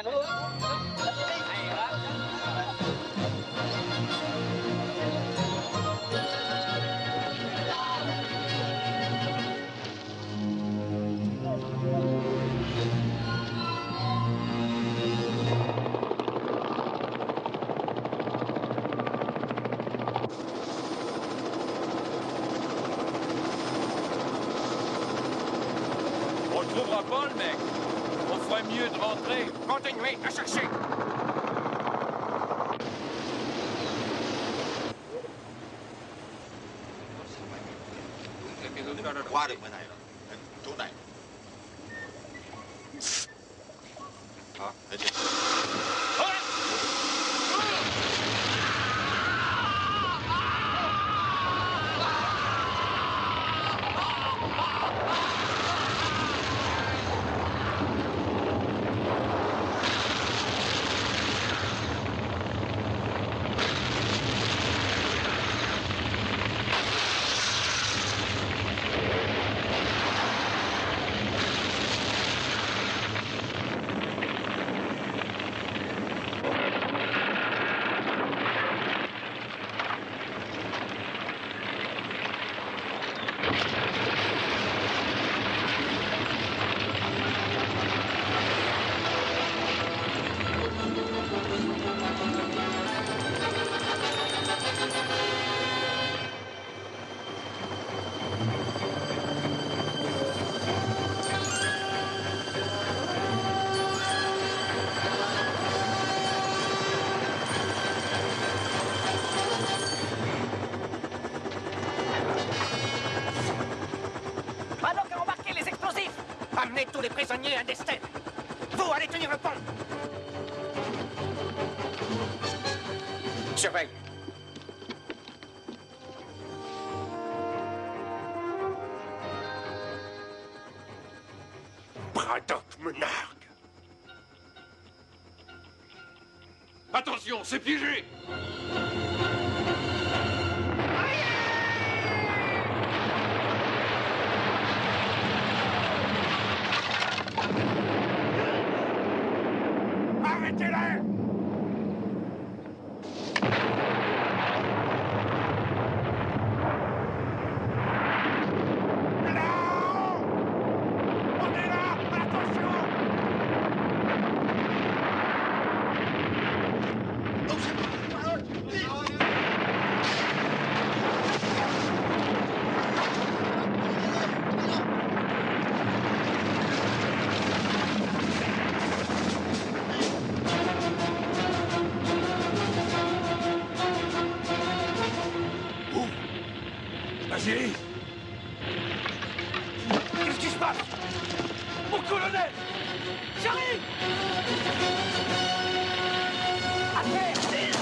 On ne trouvera pas le mec. On ferait mieux de rentrer. Continuez à chercher. Braddock a embarqué les explosifs. Amenez tous les prisonniers à Destin. Vous allez tenir le pont. Surveille. Braddock me nargue. Attention, c'est piégé. Arrêtez-les! Vas-y. Qu'est-ce qui se passe? Mon colonel! J'arrive! À terre, vite!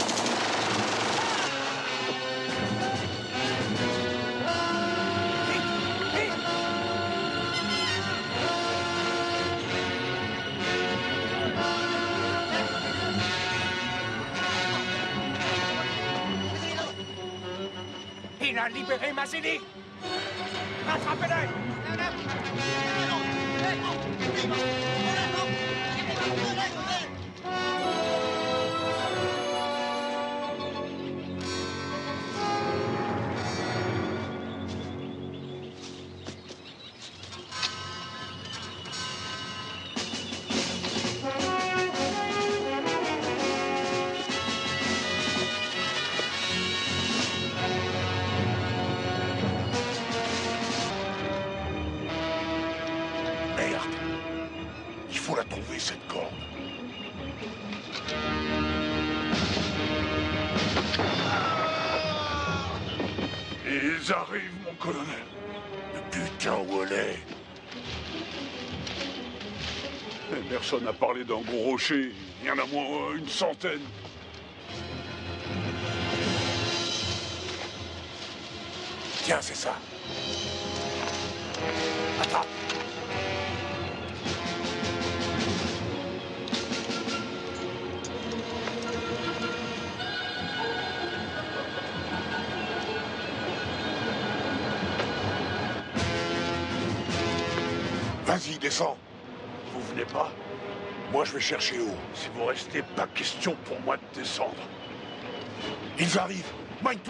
Il a libéré Mazzini. Rattrapez-le. Merde! Il faut la trouver, cette corde. Ils arrivent, mon colonel. Le putain où elle est. Personne n'a parlé d'un gros rocher. Il y en a moins une centaine. Tiens, c'est ça. Attrape. Vas-y, descends. Vous venez pas? Moi, je vais chercher haut. Si vous restez, pas question pour moi de descendre. Ils arrivent. Mike.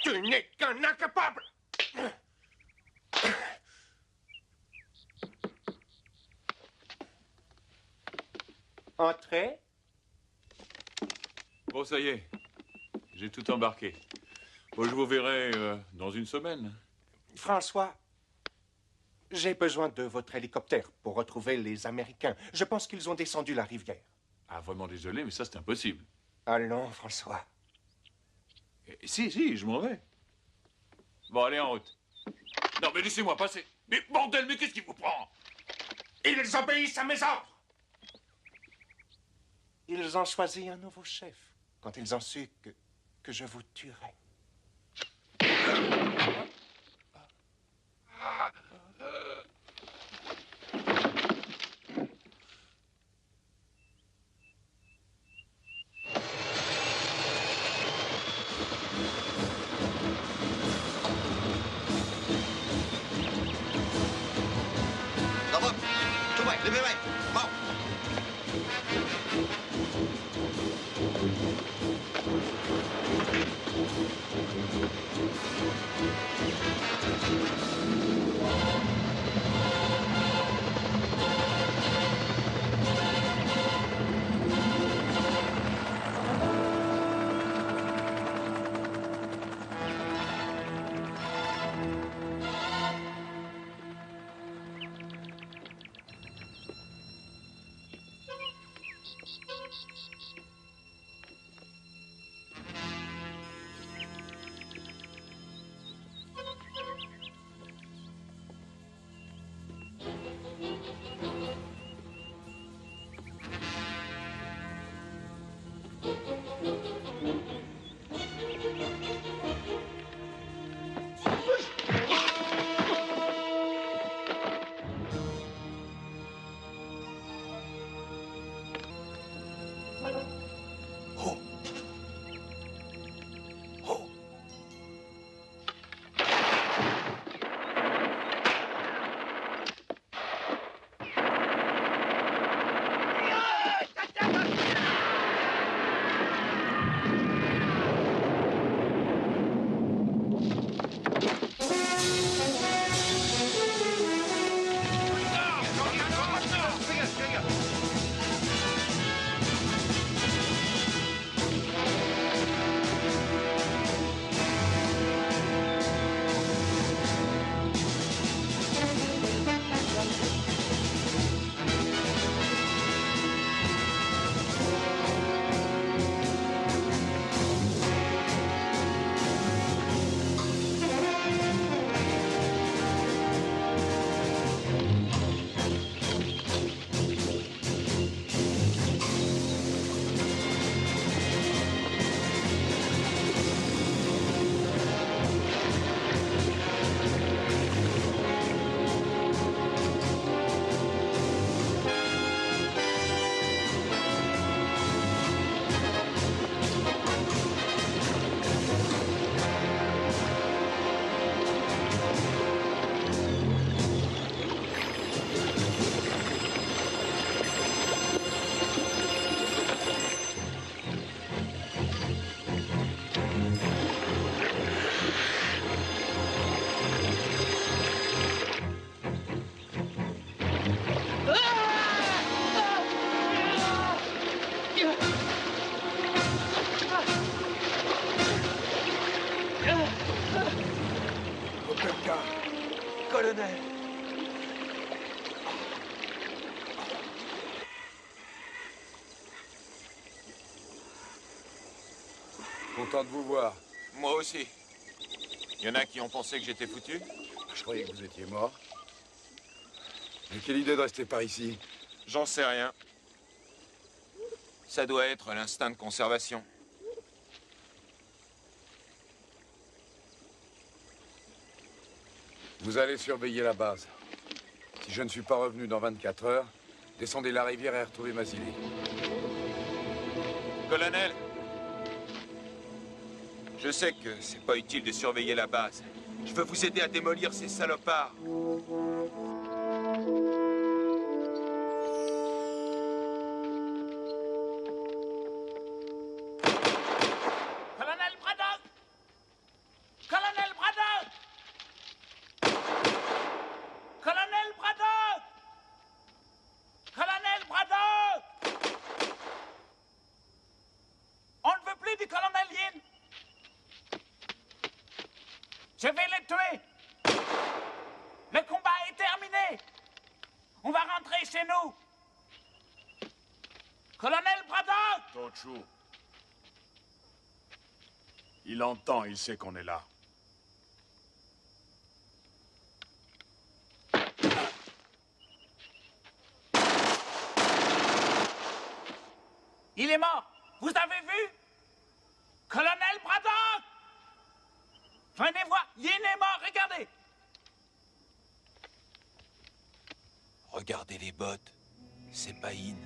Tu n'es qu'un incapable! Entrez. Bon, ça y est. J'ai tout embarqué. Bon, je vous verrai dans une semaine. François, j'ai besoin de votre hélicoptère pour retrouver les Américains. Je pense qu'ils ont descendu la rivière. Ah, vraiment désolé, mais ça, c'est impossible. Allons, François. Si, je m'en vais. Bon, allez, en route. Non, mais laissez-moi passer. Mais bordel, mais qu'est-ce qui vous prend? Ils obéissent à mes ordres. Ils ont choisi un nouveau chef quand ils ont su que je vous tuerais. ouais. Bon. Colonel. Content de vous voir. Moi aussi. Il y en a qui ont pensé que j'étais foutu? Je croyais que vous étiez mort. Mais quelle idée de rester par ici? J'en sais rien. Ça doit être l'instinct de conservation. Vous allez surveiller la base. Si je ne suis pas revenu dans 24 heures, descendez la rivière et retrouvez Mazzilli. Colonel, je sais que c'est pas utile de surveiller la base. Je veux vous aider à démolir ces salopards. Colonel Braddock! Colonel Braddock! Colonel Braddock! Colonel Braddock! On ne veut plus du colonel Yin. Je vais les tuer. Le combat est terminé. On va rentrer chez nous. Colonel Braddock! Tochu. Il entend, il sait qu'on est là. Il est mort. Vous avez vu? Colonel Braddock! Venez voir, Yin est mort, regardez. Regardez les bottes. C'est pas Yin.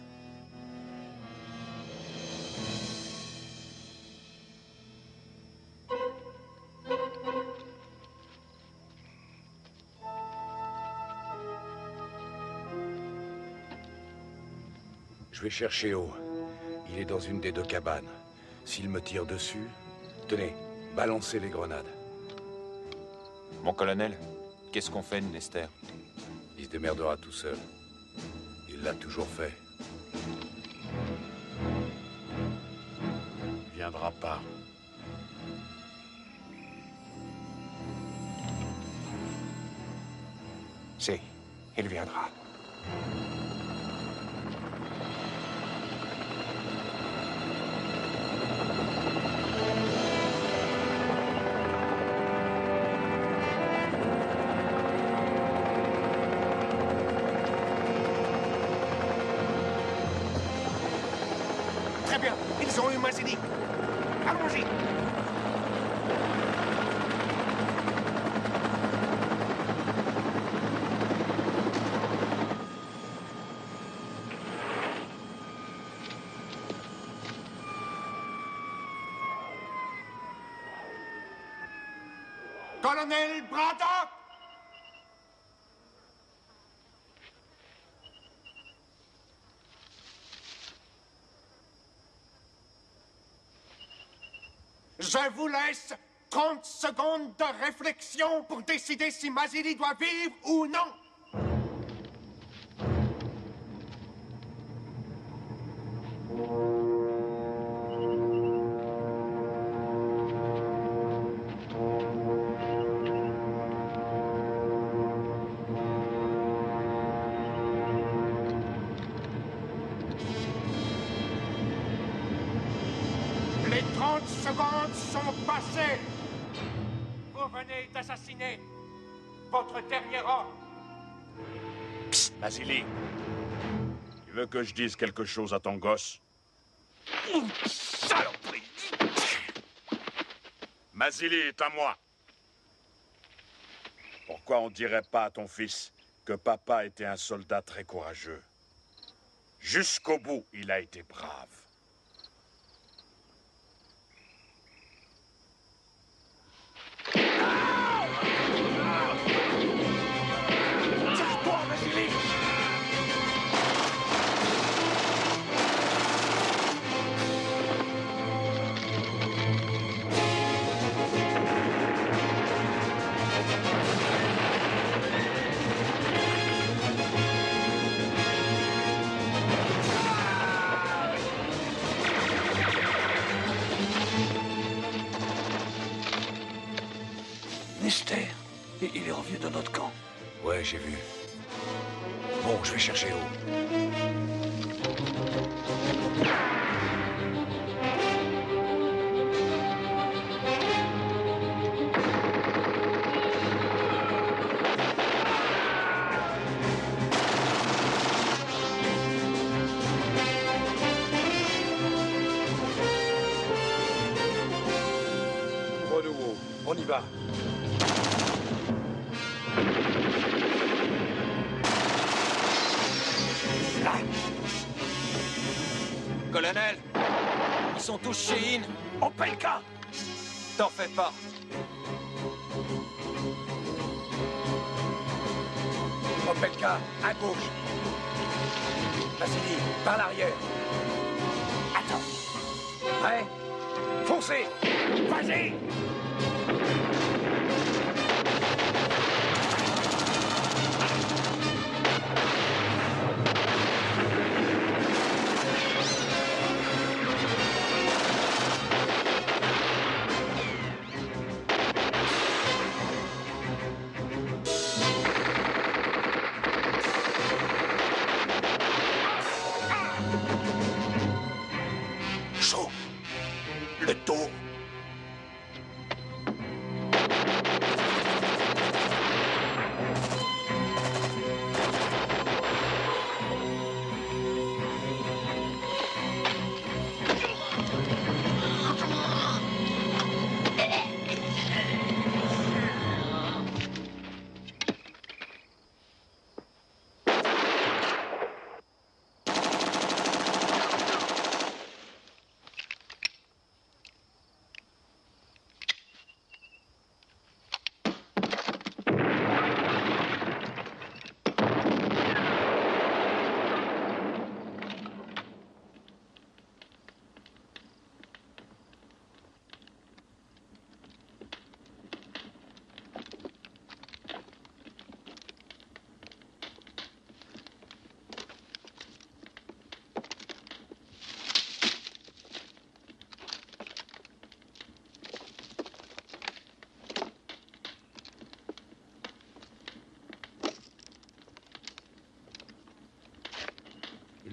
Je vais chercher haut. Il est dans une des 2 cabanes. S'il me tire dessus, tenez, balancez les grenades. Mon colonel, qu'est-ce qu'on fait de Nester? Il se démerdera tout seul. Il l'a toujours fait. Il viendra pas. Si, il viendra. Très bien, ils ont eu Mazzini. Allons-y. Colonel Braddock! Je vous laisse 30 secondes de réflexion pour décider si Mazzini doit vivre ou non. Les 30 secondes sont passées. Vous venez d'assassiner votre dernier homme. Psst, Basili. Tu veux que je dise quelque chose à ton gosse? Saloperie! Mazzili est à moi. Pourquoi on dirait pas à ton fils que papa était un soldat très courageux? Jusqu'au bout, il a été brave. Tire-toi, Basili! Nester, il est revenu de notre camp. Ouais, j'ai vu. Bon, je vais chercher haut. Renouveau, on y va. Colonel, ils sont tous chez In. Opelka! T'en fais pas. Opelka, à gauche. Vassili, par l'arrière. Attends. Prêt? Foncez! Vas-y! Chaud. Le dos.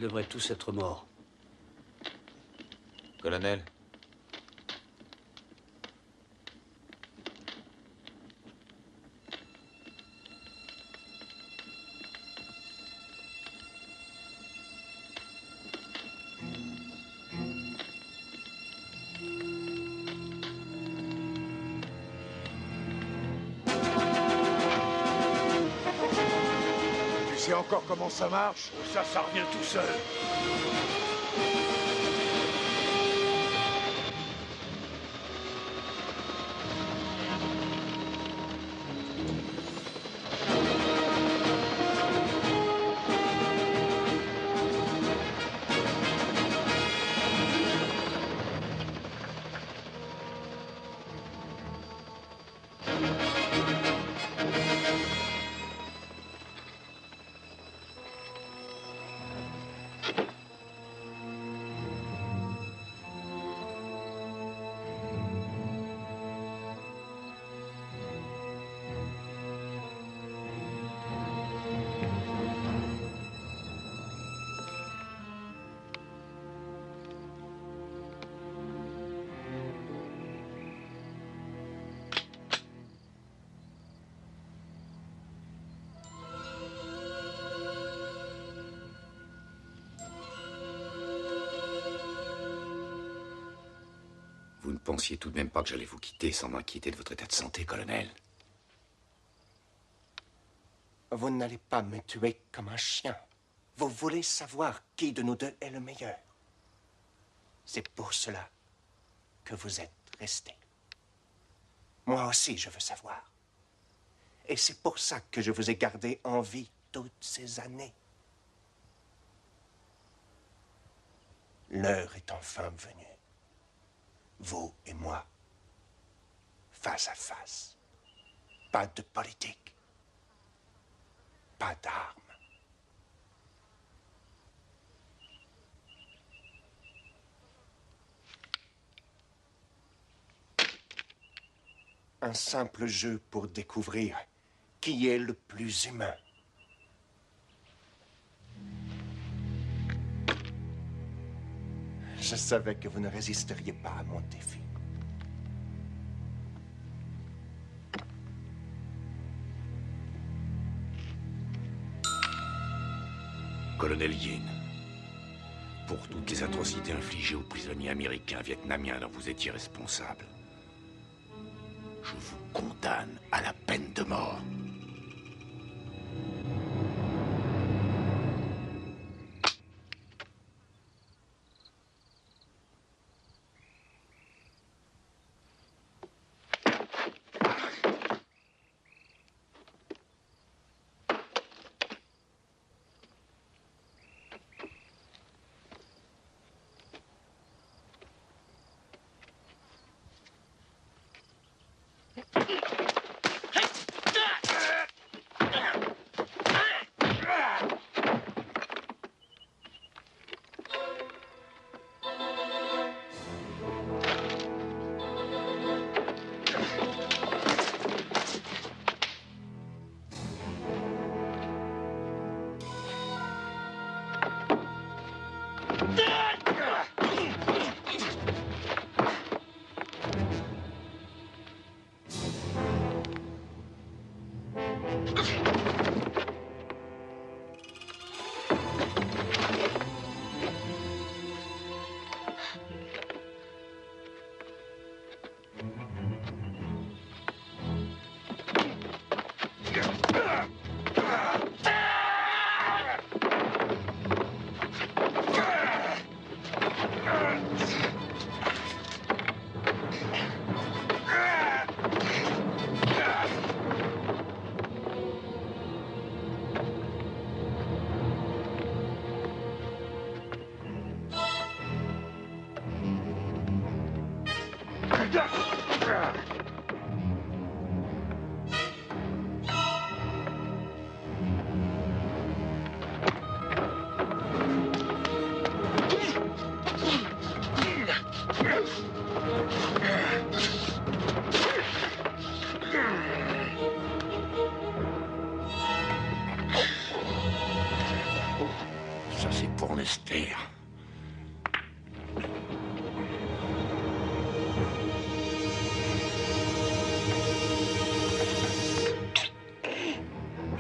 devraient tous être morts. Colonel, Tu sais encore comment ça marche? Ça revient tout seul. Vous ne pensiez tout de même pas que j'allais vous quitter sans m'inquiéter de votre état de santé, colonel? Vous n'allez pas me tuer comme un chien. Vous voulez savoir qui de nous deux est le meilleur. C'est pour cela que vous êtes resté. Moi aussi, je veux savoir. Et c'est pour ça que je vous ai gardé en vie toutes ces années. L'heure est enfin venue. Vous et moi, face à face. Pas de politique. Pas d'armes. Un simple jeu pour découvrir qui est le plus humain. Je savais que vous ne résisteriez pas à mon défi. Colonel Yin, pour toutes les atrocités infligées aux prisonniers américains vietnamiens dont vous étiez responsable, je vous condamne à la peine de mort. Lester.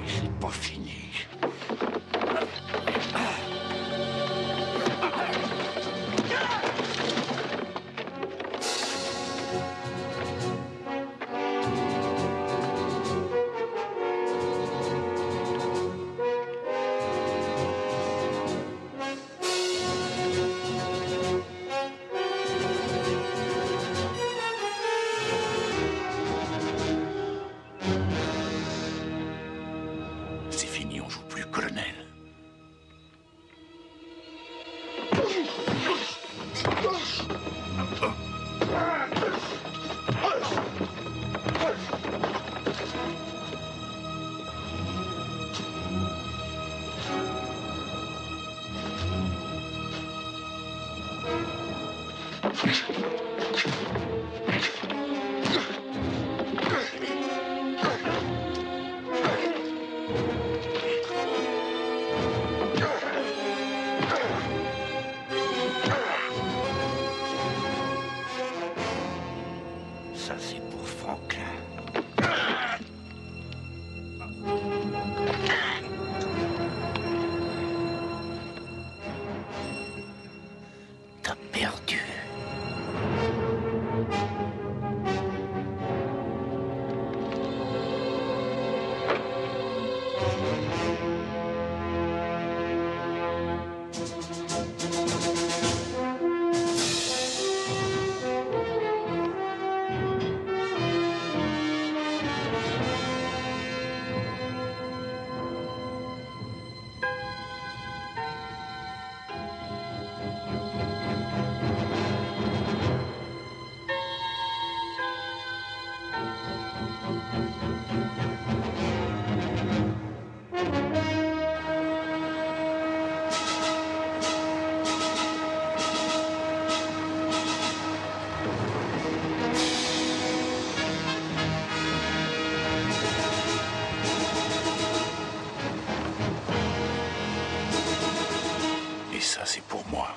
C'est pas fini. C'est fini, on joue plus, colonel. Ça, c'est pour Franklin. T'as perdu. Et ça, c'est pour moi.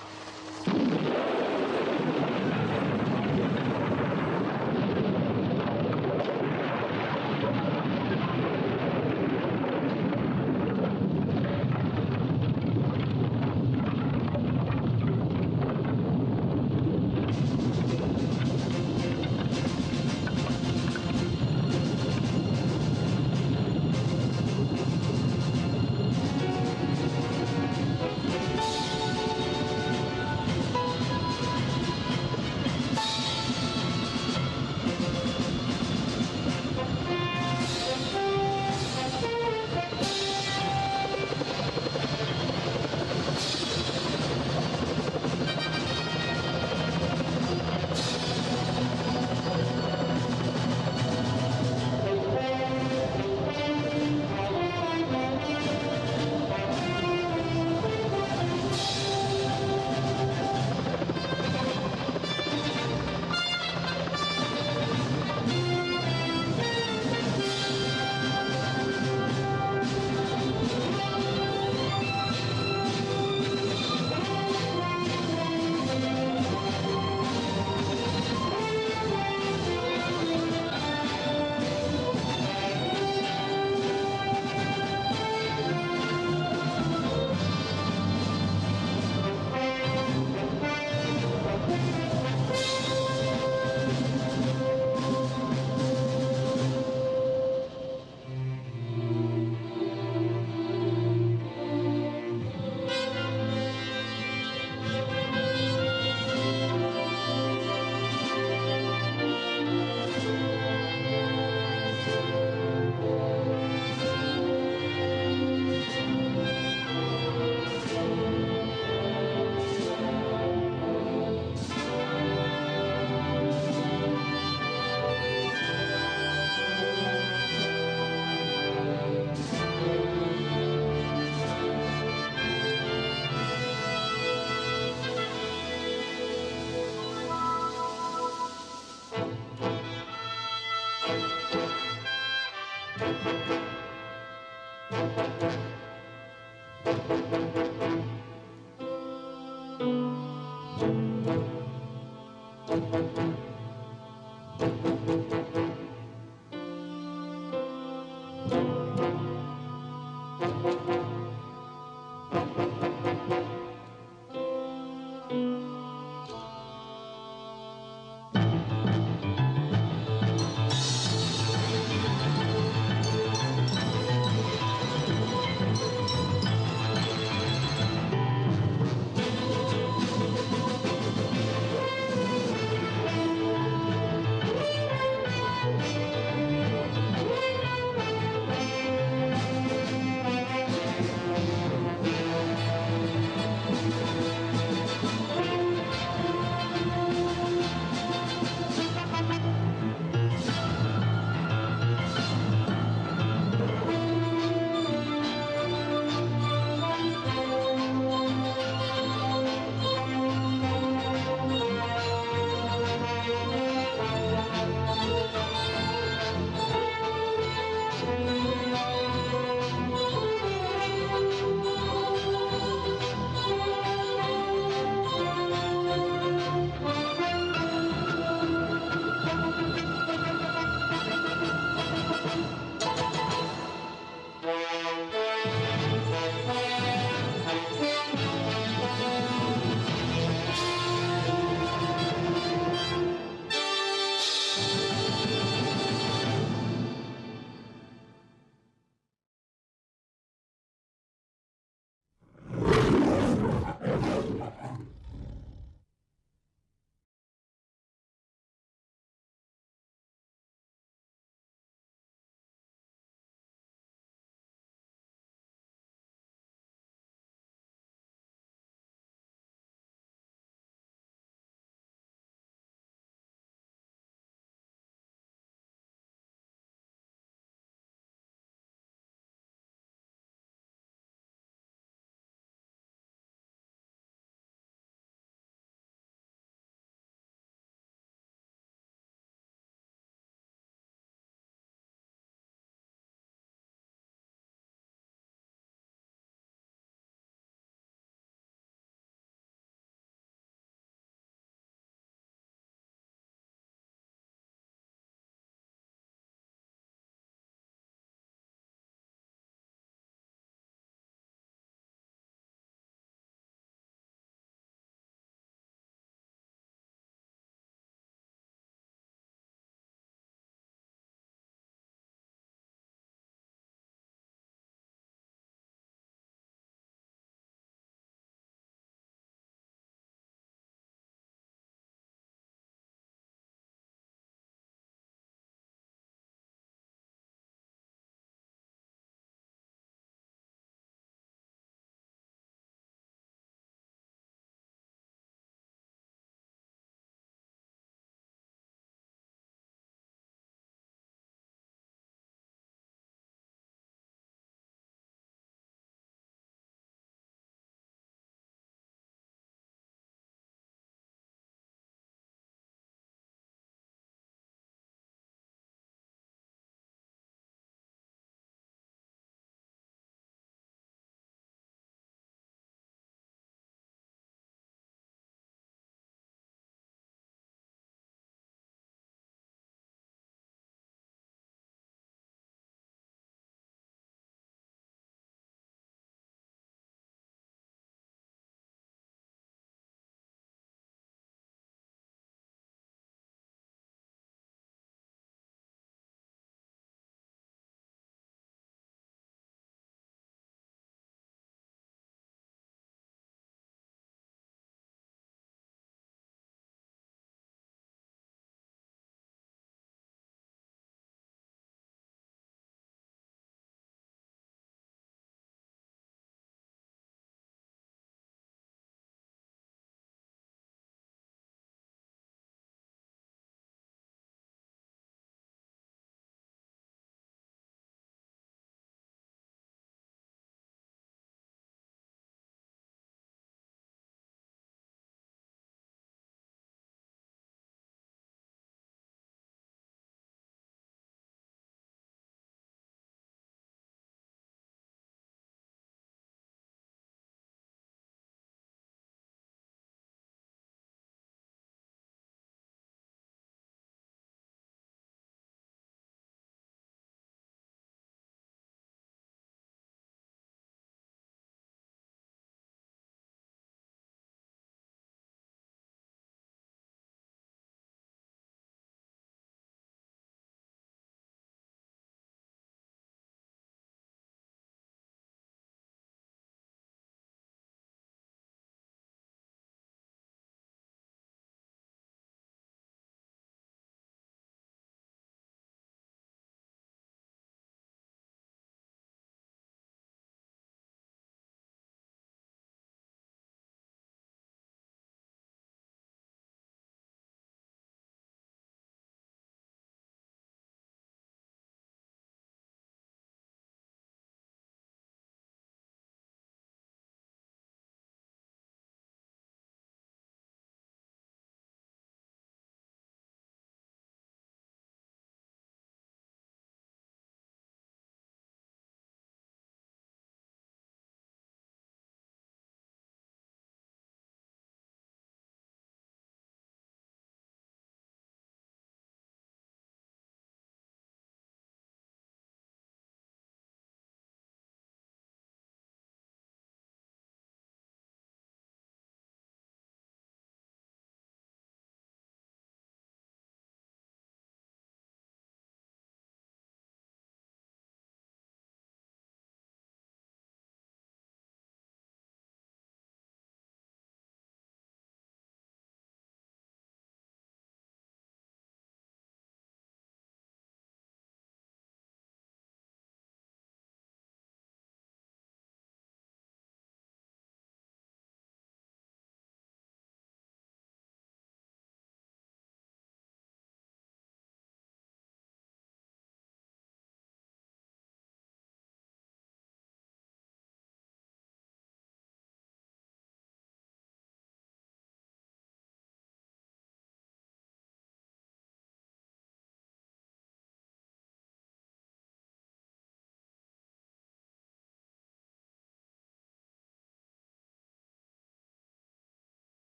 Thank you.